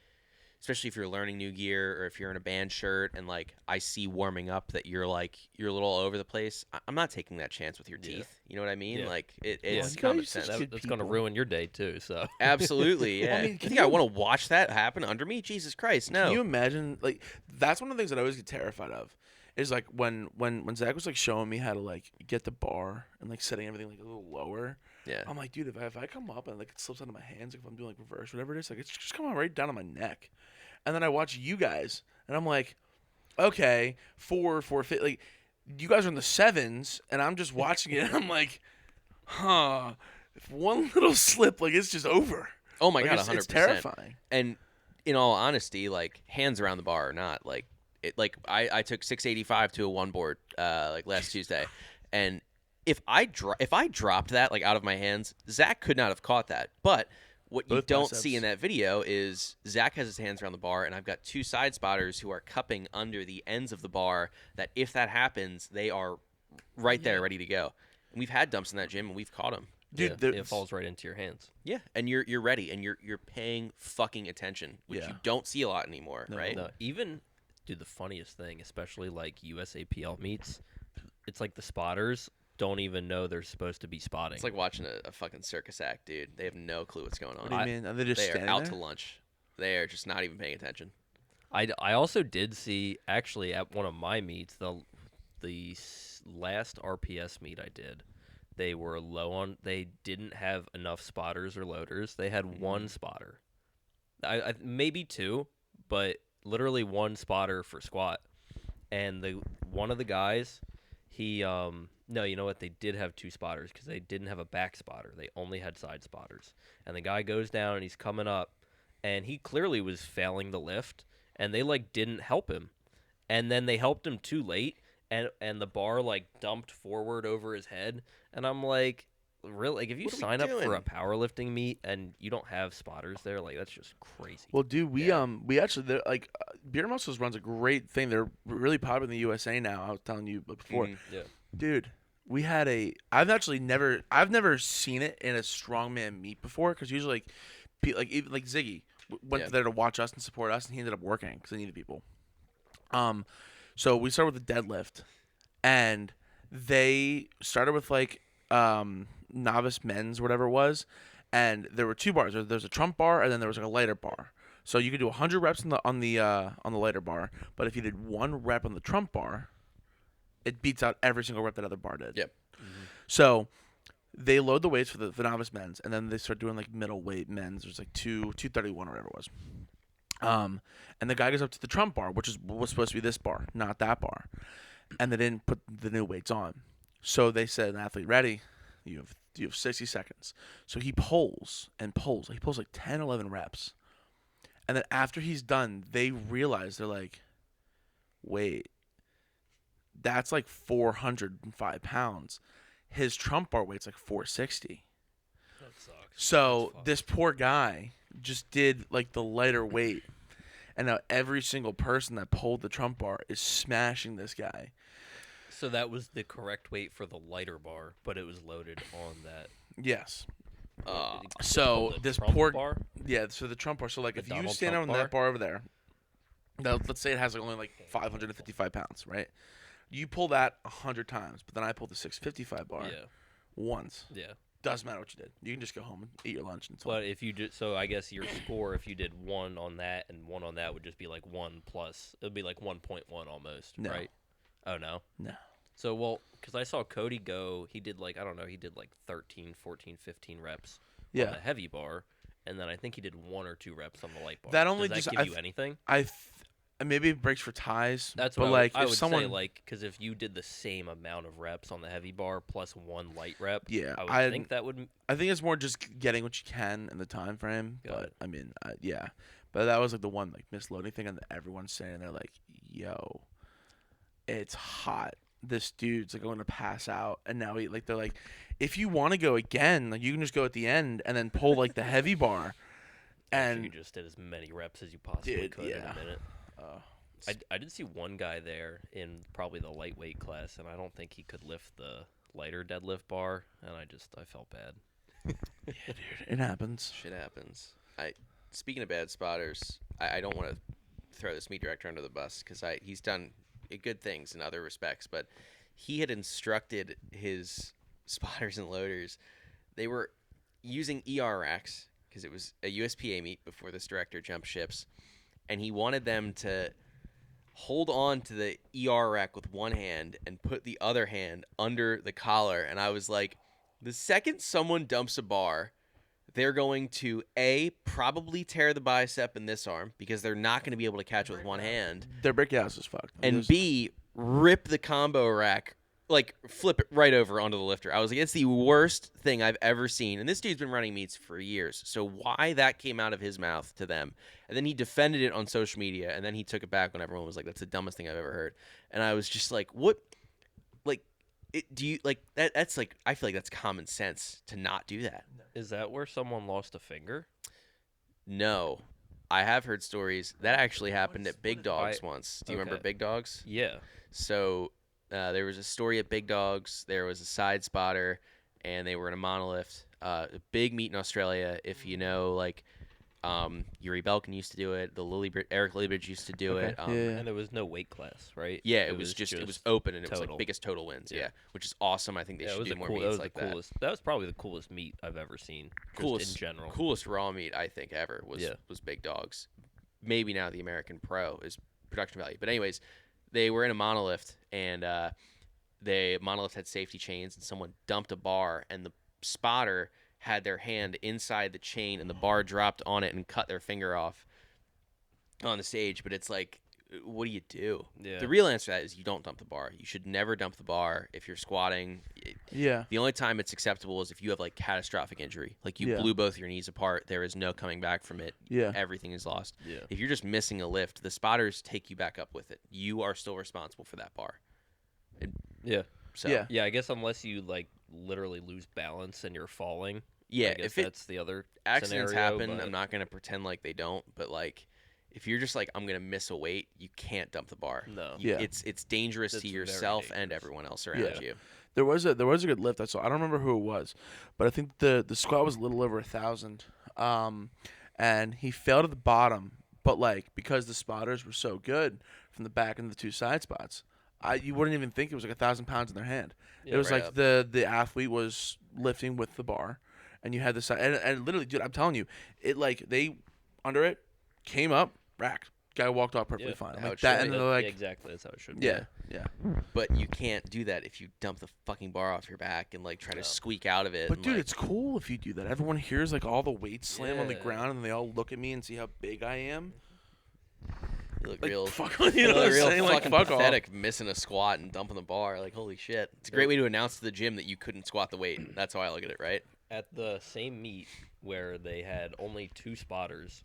Especially if you're learning new gear or if you're in a band shirt and like I see warming up that you're a little all over the place. I'm not taking that chance with your teeth. You know what I mean? Yeah. Like it's You common guys sense. just That's going to ruin your day too. So Absolutely, yeah. I mean, you think I want to watch that happen under me? Jesus Christ, no. Can you imagine? Like, that's one of the things that I always get terrified of. Is like when Zach was like showing me how to like get the bar and like setting everything like a little lower. Yeah. I'm like, dude, if I come up and like it slips out of my hands, like if I'm doing like reverse, whatever it is, like it's just coming right down on my neck. And then I watch you guys, and I'm like, okay, 450. Like, you guys are in the 7s, and I'm just watching it, and I'm like, huh. If one little slip, like, it's just over. Oh, my like, God, 100%. It's terrifying. And in all honesty, like, hands around the bar or not, like, I took 685 to a one board, like, last Tuesday. And if I dropped that, like, out of my hands, Zach could not have caught that. But what you don't see in that video is Zach has his hands around the bar, and I've got 2 side spotters who are cupping under the ends of the bar that if that happens, they are right there ready to go. And we've had dumps in that gym, and we've caught them. Dude, it falls right into your hands. Yeah, and you're ready, and you're paying fucking attention, which you don't see a lot anymore, right? No, even, dude, the funniest thing, especially like USAPL meets, it's like the spotters don't even know they're supposed to be spotting. It's like watching a fucking circus act, dude. They have no clue what's going on. What do you mean? Are they just They are standing out there? to lunch. They are just not even paying attention. I also did see, actually, at one of my meets, the last RPS meet I did, they were low on, they didn't have enough spotters or loaders. They had one spotter. I maybe 2, but literally 1 spotter for squat. And one of the guys, he no, you know what? They did have 2 spotters because they didn't have a back spotter. They only had side spotters. And the guy goes down and he's coming up, and he clearly was failing the lift, and they like didn't help him. And then they helped him too late, and the bar like dumped forward over his head. And I'm like, really? Like, if you sign up for a powerlifting meet and you don't have spotters there, like that's just crazy. Well, dude, we actually like Beer Muscles runs a great thing. They're really popular in the USA now. I was telling you before, Yeah, dude. We had I've never seen it in a strongman meet before because usually even like Ziggy went there to watch us and support us, and he ended up working because they needed people. So we started with the deadlift, and they started with like novice men's, whatever it was, and there were 2 bars. There's a trump bar, and then there was like a lighter bar. So you could do 100 reps on the lighter bar, but if you did 1 rep on the trump bar, it beats out every single rep that other bar did. Yep. So they load the weights for the novice men's, and then they start doing like middleweight men's. There's like 231 or whatever it was. And the guy goes up to the trump bar, which was supposed to be this bar, not that bar, and they didn't put the new weights on. So they said, "An athlete ready? You have 60 seconds." So he pulls and pulls. He pulls like 10, 11 reps, and then after he's done, they realize they're like, "Wait, that's like 405 pounds. His trump bar weight's like 460. that sucks. So this poor guy just did like the lighter weight, and now every single person that pulled the trump bar is smashing this guy. So that was the correct weight for the lighter bar, but it was loaded on that. Yes. It's So called the this Trump poor bar? yeah. So the trump bar. So like The if you Donald stand Trump on that bar? bar over there, now let's say it has like only like 555 pounds, right? You pull that 100 times, but then I pull the 655 bar Yeah. once. Yeah. Doesn't matter what you did. You can just go home and eat your lunch and But if you did, so I guess your score, if you did 1 on that and 1 on that, would just be like 1 plus. It would be like 1.1 almost, No. right? Oh no. No. So well, because I saw Cody go, he did like 13, 14, 15 reps on the heavy bar, and then I think he did 1 or 2 reps on the light bar. That only Does that give you anything? Maybe it breaks for ties. That's but what like I if would someone say, like, because if you did the same amount of reps on the heavy bar plus 1 light rep, yeah, I would think that would. I think it's more just getting what you can in the time frame. Got But it. I mean, yeah. But that was like the one like misloading thing, and everyone's saying they're like, "Yo, it's hot. This dude's like going to pass out." And now they're like, if you want to go again, like you can just go at the end and then pull like the heavy bar. And you just did as many reps as you possibly could in a minute. I did see one guy there in probably the lightweight class, and I don't think he could lift the lighter deadlift bar, and I felt bad. Yeah, dude, it happens. Shit happens. Speaking of bad spotters, I don't want to throw this meet director under the bus because he's done good things in other respects, but he had instructed his spotters and loaders. They were using ER racks because it was a USPA meet before this director jumped ships, and he wanted them to hold on to the ER rack with one hand and put the other hand under the collar. And I was like, the second someone dumps a bar, they're going to probably tear the bicep in this arm because they're not going to be able to catch it with one hand. Their brick house is fucked. And B, rip the combo rack, like flip it right over onto the lifter. I was like, it's the worst thing I've ever seen. And this dude's been running meets for years. So why that came out of his mouth to them? And then he defended it on social media, and then he took it back when everyone was like, that's the dumbest thing I've ever heard. And I was just like, what? Like, do you like that? That's like, I feel like that's common sense to not do that. Is that where someone lost a finger? No. I have heard stories. That actually happened at Big Dogs once. Do you remember Big Dogs? Yeah. So there was a story at Big Dogs. There was a side spotter, and they were in a monolift. A big meet in Australia. If you know, like, Yuri Belkin used to do it. Eric Liebridge used to do it. And there was no weight class, right? Yeah, it was open, and it was total. like biggest total wins. Yeah, which is awesome. I think they should do more that meets was like the coolest. That was probably the coolest meet I've ever seen. Just in general. Coolest raw meet I think ever was Big Dogs. Maybe now the American Pro is production value, but anyways, they were in a monolift, and the monolift had safety chains, and someone dumped a bar, and the spotter had their hand inside the chain, and the bar dropped on it and cut their finger off on the stage. But it's like, what do you do? Yeah. The real answer to that is you don't dump the bar. You should never dump the bar if you're squatting. Yeah. The only time it's acceptable is if you have like catastrophic injury, like you blew both your knees apart. There is no coming back from it. Yeah. Everything is lost. Yeah. If you're just missing a lift, the spotters take you back up with it. You are still responsible for that bar. Yeah. So yeah, I guess unless you like literally lose balance and you're falling. yeah, I guess if the other accidents scenario, happen, but I'm not gonna pretend like they don't. But like, if you're just like, I'm gonna miss a weight, you can't dump the bar. No. It's dangerous That's to very yourself and dangerous. everyone else around you. There was a good lift I saw. I don't remember who it was, but I think the squat was a little over 1,000. And he failed at the bottom, but like because the spotters were so good from the back and the two side spots, you wouldn't even think it was like 1,000 pounds in their hand. Yeah, it was right like up. the athlete was lifting with the bar, and you had the side, and literally, dude, I'm telling you, it like they under it came up, racked. Guy walked off perfectly fine. I'm How like it that, should and be. they're like, exactly, that's how it should be. yeah. But you can't do that if you dump the fucking bar off your back and like try to squeak out of it. But and, dude, like, it's cool if you do that. Everyone hears like all the weights slam on the Yeah. ground, and they all look at me and see how big I am. you look Like, real, fuck, you you know what look I'm real saying? Like, fucking fuck off. pathetic missing a squat and dumping the bar. Like, holy shit! It's a great way to announce to the gym that you couldn't squat the weight. That's how I look at it, right? At the same meet where they had only 2 spotters,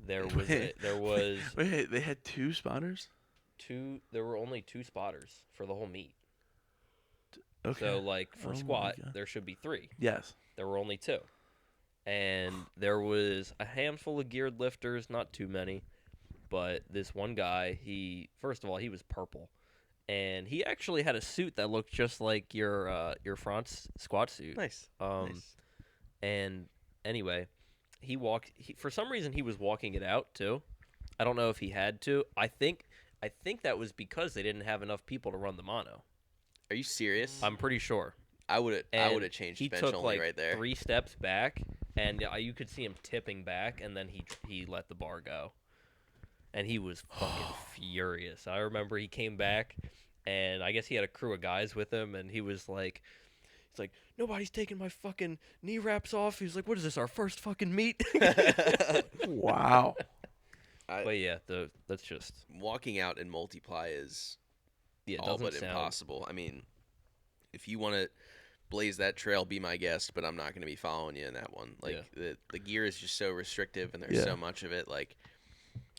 there was Wait, they had 2 spotters? there were only 2 spotters for the whole meet. Okay. So like for Oh my squat, God. there should be 3. Yes. There were only 2. And there was a handful of geared lifters, not too many, but this one guy, first of all, he was purple. And he actually had a suit that looked just like your France squat suit. Nice. Nice. And anyway, for some reason he was walking it out too. I don't know if he had to. I think that was because they didn't have enough people to run the mono. Are you serious? I'm pretty sure. I would have changed he bench took only like right there. 3 steps back, and you could see him tipping back, and then he let the bar go, and he was fucking furious. I remember he came back, and I guess he had a crew of guys with him, and he was like. It's like, nobody's taking my fucking knee wraps off. He was like, what is this, our first fucking meet? Wow. But yeah, that's just... Walking out in multiply is all doesn't but sound... impossible. I mean, if you want to blaze that trail, be my guest, but I'm not going to be following you in that one. Like, the gear is just so restrictive, and there's so much of it. Like,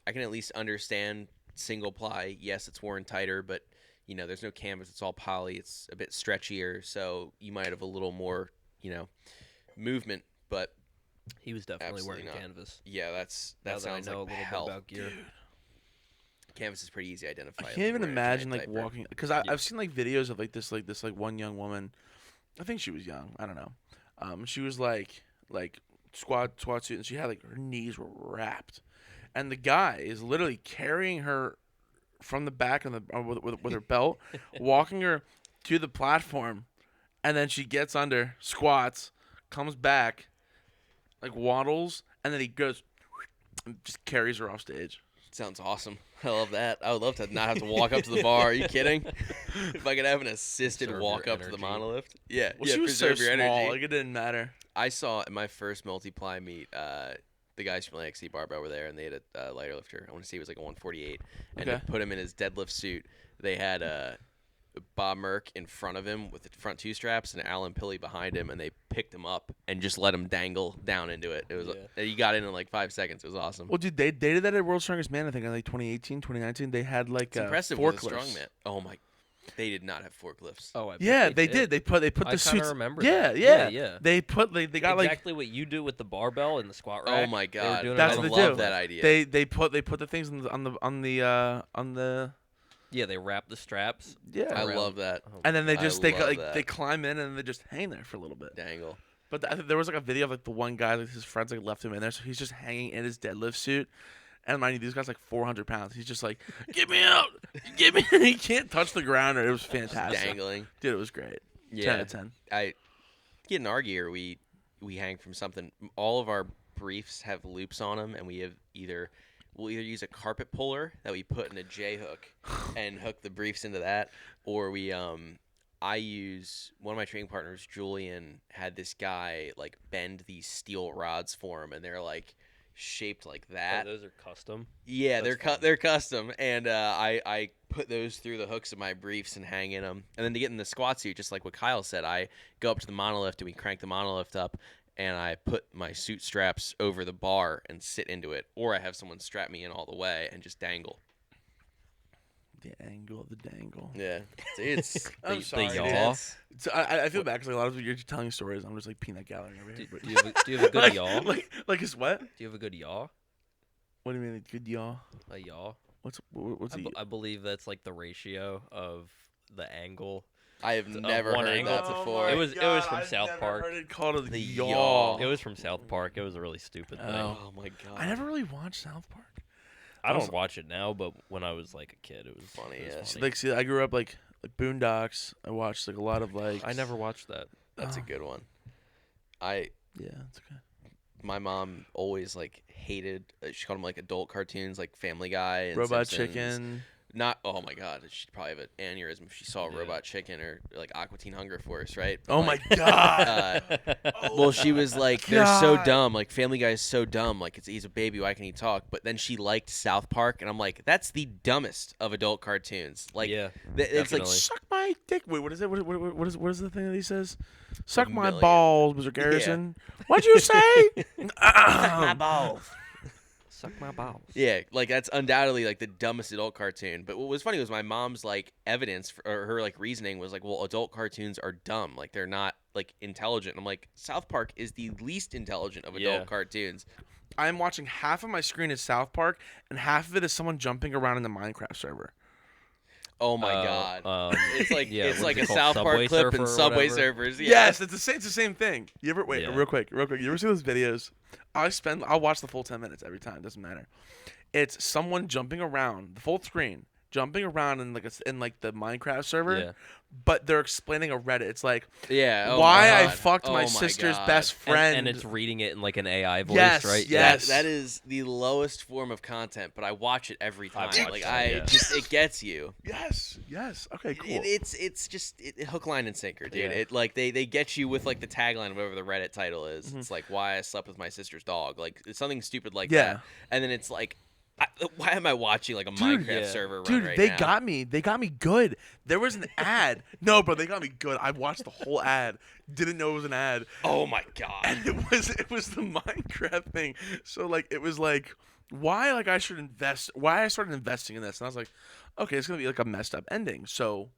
I can at least understand single ply. Yes, it's worn tighter, but... You know, there's no canvas. It's all poly. It's a bit stretchier, so you might have a little more, movement. But he was definitely wearing not. Canvas. Yeah, that sounds I know like a little hell. bit about gear. Dude. Canvas is pretty easy to identify. I can't even imagine like walking because I've seen like videos of this one young woman. I think she was young. I don't know. She was like squat suit, and she had like her knees were wrapped, and the guy is literally carrying her from the back with her belt, walking her to the platform, and then she gets under, squats, comes back, like waddles, and then he goes and just carries her off stage. Sounds awesome. I love that. I would love to not have to walk up to the bar. Are you kidding? If I could have an assisted walk up to the monolift. Yeah. Well, she was so small. Like, it didn't matter. I saw at my first multiply meet, the guys from XC Barbell were there, and they had a lighter lifter. I want to say he was like a 148. And to put him in his deadlift suit, they had Bob Merck in front of him with the front 2 straps and Alan Pilley behind him, and they picked him up and just let him dangle down into it. It was he got in like 5 seconds. It was awesome. Well, dude, they did that at World's Strongest Man, I think, in like 2018, 2019. They had like it's impressive with a strongman. Oh my. They did not have forklifts. Oh, they did. They put the I suits. Remember yeah. They got exactly what you do with the barbell and the squat rack. Oh my god, that's what they love do. That idea. They put the things on the. Yeah, they wrap the straps. Yeah, I love that. And then they climb in and they just hang there for a little bit. Dangle. But I think there was like a video of like the one guy, like his friends like left him in there, so he's just hanging in his deadlift suit. And mind you, these guys like 400 pounds. He's just like, get me out, get me. He can't touch the ground. It was fantastic. Dangling, dude. It was great. Yeah, 10 out of 10. I get in our gear. We hang from something. All of our briefs have loops on them, and we'll either use a carpet puller that we put in a J hook and hook the briefs into that, or I use one of my training partners, Julian, had this guy like bend these steel rods for him, and they're like shaped like that. Oh, those are custom. Yeah, they're custom, and I put those through the hooks of my briefs and hang in them. And then to get in the squat suit, just like what Kyle said, I go up to the monolift and we crank the monolift up, and I put my suit straps over the bar and sit into it, or I have someone strap me in all the way and just dangle. The angle of the dangle. Yeah, it's I'm sorry, the yaw. So I feel bad because like, a lot of you're telling stories. I'm just like peanut gallery over here. Do you have a good yaw? Like his what? Do you have a good yaw? What do you mean a good yaw? A yaw? What's I believe that's like the ratio of the angle. I have never heard that before. It was from South Park. Heard it called the yaw. It was from South Park. It was a really stupid thing. Oh my god! I never really watched South Park. I don't watch it now, but when I was like a kid, it was funny. It was Yeah. funny. Like, see, I grew up like Boondocks. I watched like a lot of like. I never watched that. That's a good one. Yeah, it's okay. My mom always like hated. She called them like adult cartoons, like Family Guy and Robot Simpsons. Chicken. Not. Oh my god, she'd probably have an aneurysm if she saw Robot Chicken or like Aqua Teen Hunger Force, right? Oh my god. Well, she was like, they're so dumb. Like Family Guy is so dumb. Like he's a baby. Why can he talk? But then she liked South Park, and I'm like, that's the dumbest of adult cartoons. Like, it's like suck my dick. Wait, what is it? What is the thing that he says? Suck my million. balls, Mr. Garrison. What'd you say? Suck my balls. Suck my balls. Yeah, like that's undoubtedly like the dumbest adult cartoon. But what was funny was my mom's like evidence or her like reasoning was like, well, adult cartoons are dumb. Like they're not like intelligent. And I'm like, South Park is the least intelligent of adult cartoons. I'm watching half of my screen is South Park, and half of it is someone jumping around in the Minecraft server. Oh my god! It's like it's like a called? South Park Subway clip Surfer in or Subway whatever? Surfers. Yeah. Yes, it's the same thing. You ever real quick? You ever see those videos? I'll watch the full 10 minutes every time. It doesn't matter. It's someone jumping around the full screen, jumping around in like the Minecraft server. Yeah. But they're explaining a Reddit. It's like, Yeah. why my I God. fucked Oh my my sister's God. best friend. And it's reading it in like an AI voice, Yes, right? yes. That is the lowest form of content, but I watch it every time. watched Like that, yeah. it gets you. Yes. Okay. Cool. It's just hook, line, and sinker, dude. Yeah. It like they get you with like the tagline, of whatever the Reddit title is. Mm-hmm. It's like why I slept with my sister's dog. Like it's something stupid like Yeah. that. And then it's like, why am I watching like a Dude, Minecraft yeah. server run Dude, right they now? got me. They got me good. There was an ad. No, bro, they got me good. I watched the whole ad. Didn't know it was an ad. Oh my God. And it was the Minecraft thing. So like it was like why like I should invest. Why I started investing in this, and I was like, okay, it's gonna be like a messed up ending. So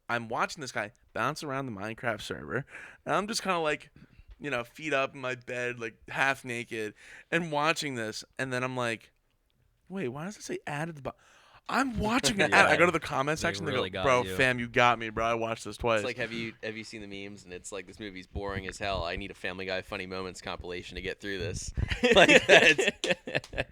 I'm watching this guy bounce around the Minecraft server, and I'm just kind of like, feet up in my bed, like half naked, and watching this, and then I'm like, wait, why does it say ad at the bottom? I'm watching an ad. I go to the comment section. really They go, got bro, you. fam, you got me, bro. I watched this twice. It's like, have you seen the memes? And it's like, this movie's boring as hell. I need a Family Guy funny moments compilation to get through this. Like that.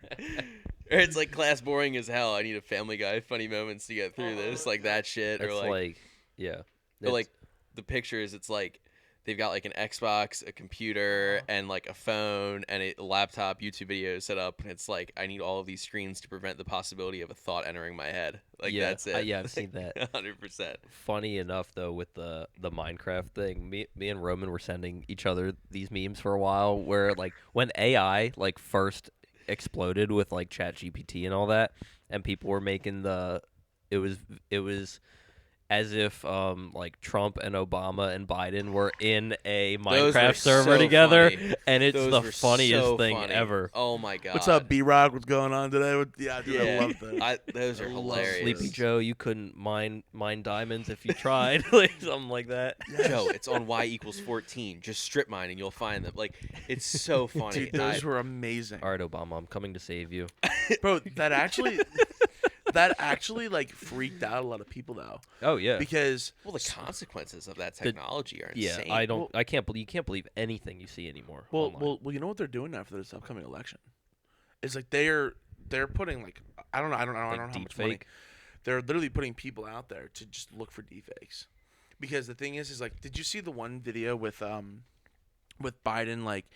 Or it's like, class boring as hell. I need a Family Guy funny moments to get through this. Like that shit. It's Or like yeah. or like the pictures. It's like they've got like an Xbox, a computer, and like a phone and a laptop, YouTube video set up. And it's like, I need all of these screens to prevent the possibility of a thought entering my head. Like that's it. Yeah, I've seen that. 100%. Funny enough though, with the Minecraft thing, me and Roman were sending each other these memes for a while where like when AI like first exploded with like ChatGPT and all that, and people were making it was as if like Trump and Obama and Biden were in a Those were Minecraft server so together, funny. and it's Those the were funniest so thing funny. ever. Oh my God. What's up, B-Rock? What's going on today? Yeah, dude, I Yeah. love that. Those are I love hilarious. Sleepy Joe, you couldn't mine diamonds if you tried, like something like that. Joe, it's on y=14. Just strip mine and you'll find them. Like, it's so funny. Dude, those were amazing. All right, Obama, I'm coming to save you. Bro, that actually like freaked out a lot of people though. Oh yeah, Because well, the consequences of that technology are yeah, insane. I can't believe you can't believe anything you see anymore. well, online. you know what they're doing now for this upcoming election? It's like they're putting like I don't know how much money. deepfake? They're literally putting people out there to just look for deepfakes. Because the thing is like, did you see the one video with Biden like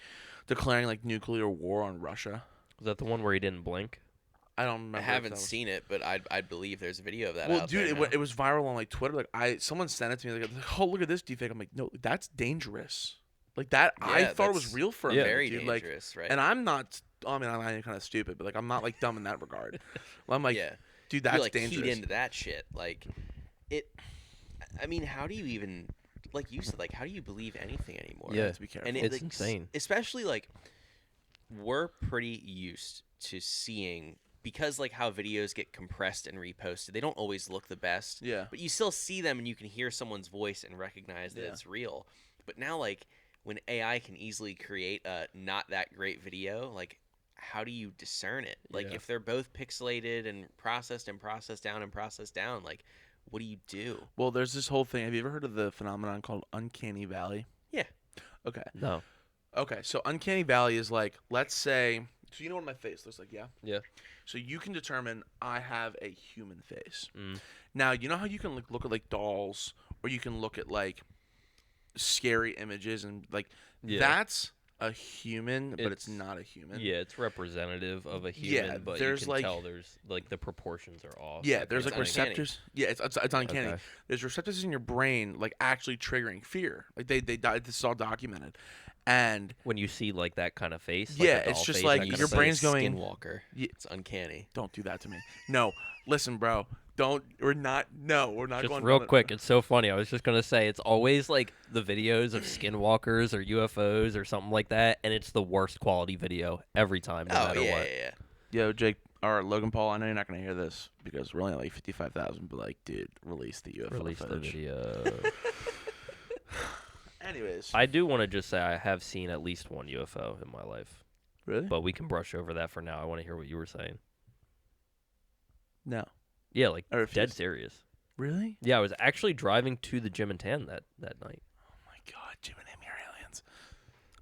declaring like nuclear war on Russia? Was that the one where he didn't blink? I don't remember. I if haven't that was- seen it, but I'd believe there's a video of that Well, out dude, there now. it was viral on like Twitter. Like someone sent it to me. Like, oh, look at this deepfake. I'm like, no, that's dangerous. Like that, I Yeah, thought it was that's real for a Yeah. minute, very dude. Like, dangerous, right? and I'm not. I mean, I'm kind of stupid, but like, I'm not like dumb in that regard. I'm like, yeah. dude, You that's like dangerous. keyed into that shit. Like, it. I mean, how do you even, like you said, like how do you believe anything anymore? Yeah. To be careful. And It's like, insane. Especially like, we're pretty used to seeing, because like how videos get compressed and reposted, they don't always look the best. Yeah. But you still see them and you can hear someone's voice and recognize that Yeah. it's real. But now, like, when AI can easily create a not that great video, like, how do you discern it? Like, Yeah. if they're both pixelated and processed down, like, what do you do? Well, there's this whole thing. Have you ever heard of the phenomenon called uncanny valley? Yeah. Okay. No. Okay. So uncanny valley is like, let's say, so you know what my face looks like, yeah? Yeah. So you can determine I have a human face. Mm. Now, you know how you can look at like dolls, or you can look at like scary images, and like Yeah. that's a human, but it's It's- not a human. Yeah, it's representative of a Yeah, human, but there's, you can like- tell there's like the proportions are off. Yeah, that there's kind like of thing. uncanny. receptors. Yeah, it's uncanny. Okay. There's receptors in your brain like actually triggering fear. Like they this is all documented, and When you see like that kind of face. Yeah, like a it's doll just face, like that kind your of brain's face. going- Skinwalker. Yeah. It's uncanny. don't do that to me. No, listen, bro. We're not Just going real down quick, it's so funny. I was just gonna say it's always like the videos of skinwalkers or UFOs or something like that, and it's the worst quality video every time, no Oh matter yeah, what. yeah. Yo, Jake or Logan Paul, I know you're not gonna hear this because we're only at like 55,000, but like, dude, release the UFO Release the footage. video. Anyways, I do want to just say I have seen at least one UFO in my life, really? but we can brush over that for now. I want to hear what you were saying. No, Yeah, like I refuse. dead serious. really? Yeah, I was actually driving to the Gym and Tan that night. Oh my God, Jim and Amy are aliens.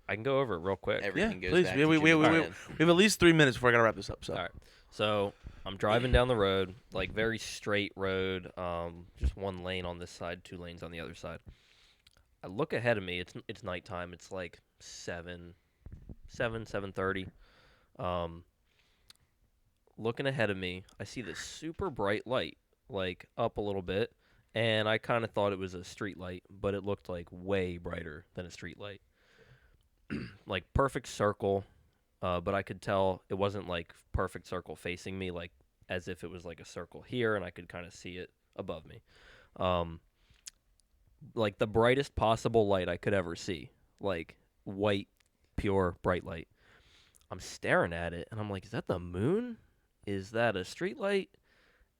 I can go over it real quick. Everything goes please. back We to have Jimmy Fallon. at least 3 minutes before I gotta wrap this up. So All right. So I'm driving down the road, like very straight road, just one lane on this side, 2 lanes on the other side. I look ahead of me. It's nighttime. It's like 7:30. Looking ahead of me, I see this super bright light, like up a little bit, and I kind of thought it was a street light, but it looked like way brighter than a street light. Like perfect circle, but I could tell it wasn't like perfect circle facing me, like as if it was like a circle here, and I could kind of see it above me. Like the brightest possible light I could ever see, like white, pure, bright light. I'm staring at it, and I'm like, is that the moon? Is that a street light?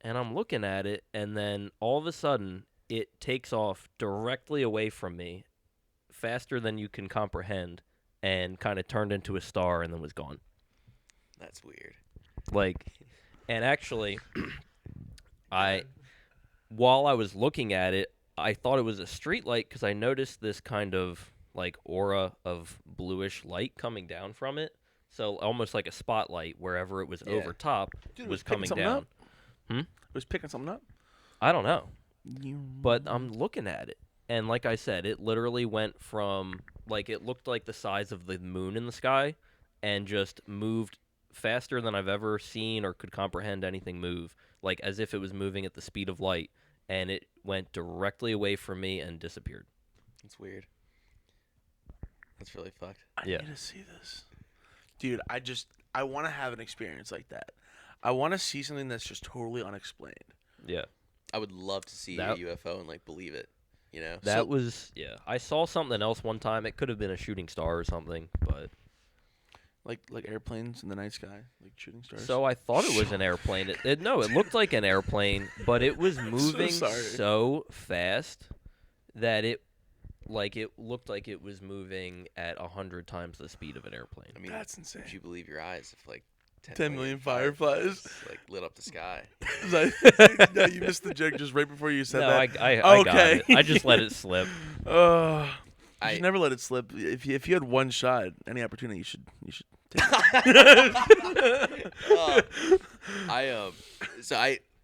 And I'm looking at it, and then all of a sudden, it takes off directly away from me, faster than you can comprehend, and kind of turned into a star and then was gone. That's weird. Like, and actually, while I was looking at it, I thought it was a street light because I noticed this kind of like aura of bluish light coming down from it. So almost like a spotlight wherever it was over top. Dude, was coming down. It was picking something up? I don't know. But I'm looking at it. And like I said, it literally went from, like, it looked like the size of the moon in the sky and just moved faster than I've ever seen or could comprehend anything move. Like, as if it was moving at the speed of light. And it went directly away from me and disappeared. That's weird. That's really fucked. I need to see this. Dude, I want to have an experience like that. I want to see something that's just totally unexplained. Yeah. I would love to see a UFO and, like, believe it, you know? That was, I saw something else one time. It could have been a shooting star or something, but... Like airplanes in the night sky, like shooting stars? So I thought it was an airplane. It looked like an airplane, but it was moving so fast that it looked like it was moving at 100 times the speed of an airplane. I mean, that's insane. Would you believe your eyes if like 10 million fireflies like lit up the sky? No, you missed the joke just right before you said that. I got it. I just let it slip. You should never let it slip. If you had one shot, any opportunity, you should take it.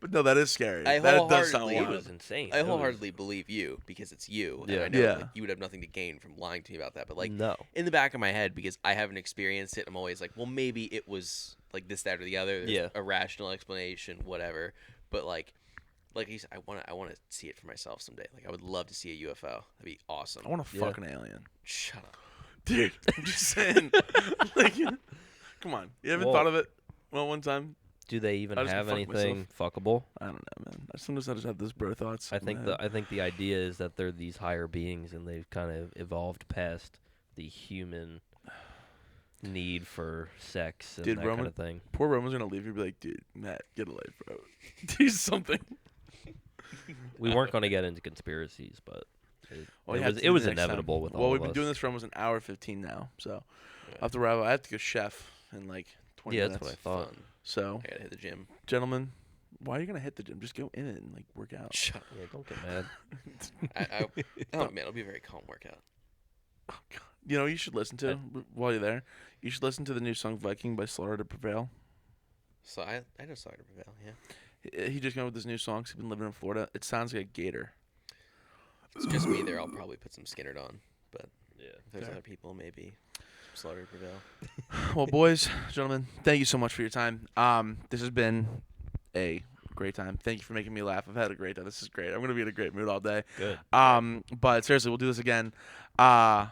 But no, that is scary. That does sound wild. It was insane. I wholeheartly believe you because it's you. Yeah. And I know like, you would have nothing to gain from lying to me about that. But like in the back of my head, because I haven't experienced it, I'm always like, well, maybe it was like this, that, or the other. There's a rational explanation, whatever. But like he said, I want to see it for myself someday. Like I would love to see a UFO. That'd be awesome. I want to fuck an alien. Shut up, dude. I'm just saying. Like, come on, you haven't thought of it? Well, one time. Do they even have anything fuckable? I don't know, man. Sometimes I just have those bro thoughts. I think the idea is that they're these higher beings and they've kind of evolved past the human need for sex and that kind of thing. Poor Roman's gonna leave you and be like, dude, Matt, get a life, bro. Do something. We weren't gonna get into conspiracies, but it was inevitable with all of us. Well, we've been doing this for almost an hour 15 now, so I have to wrap up. I have to go chef in like 20 minutes. Yeah, that's what I thought. So I gotta hit the gym, gentlemen. Why are you gonna hit the gym? Just go in it and like work out. Shut up. Yeah, don't get mad. Oh man, it'll be a very calm workout. Oh, God. You know, you should listen to while you're there. You should listen to the new song "Viking" by Slaughter to Prevail. So I know Slaughter to Prevail. Yeah. He just came up with this new song. 'Cause he's been living in Florida. It sounds like a gator. It's just me there. I'll probably put some Skinnerd on, but if there's Okay. other people, maybe Slaughter to Prevail. Well, boys, gentlemen, thank you so much for your time. This has been a great time. Thank you for making me laugh. I've had a great time. This is great. I'm gonna be in a great mood all day. Good. But seriously, we'll do this again. RPE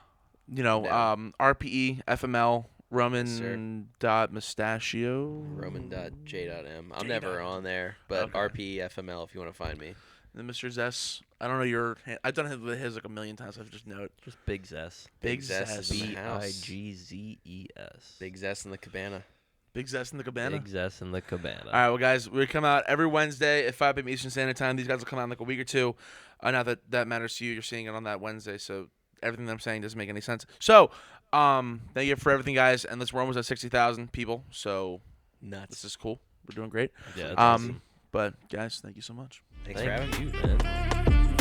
FML Roman Mustaccio. Roman.j.m. I'm never on there, but RPE FML if you want to find me. And then Mr. Zess, I don't know your. I've done his like a million times. So I just know it. Just Big Zess. Big Zess. Bigzes. Big Zess in the Cabana. Big Zess in the Cabana. Big Zess in the Cabana. All right, well, guys, we come out every Wednesday at 5 p.m. Eastern Standard Time. These guys will come out in like a week or two. Not that matters to you. You're seeing it on that Wednesday, so everything that I'm saying doesn't make any sense. So, thank you for everything, guys. And we're almost at 60,000 people, so nuts. This is cool. We're doing great. Yeah, that's awesome. But guys, thank you so much. Thanks for having me. you, man.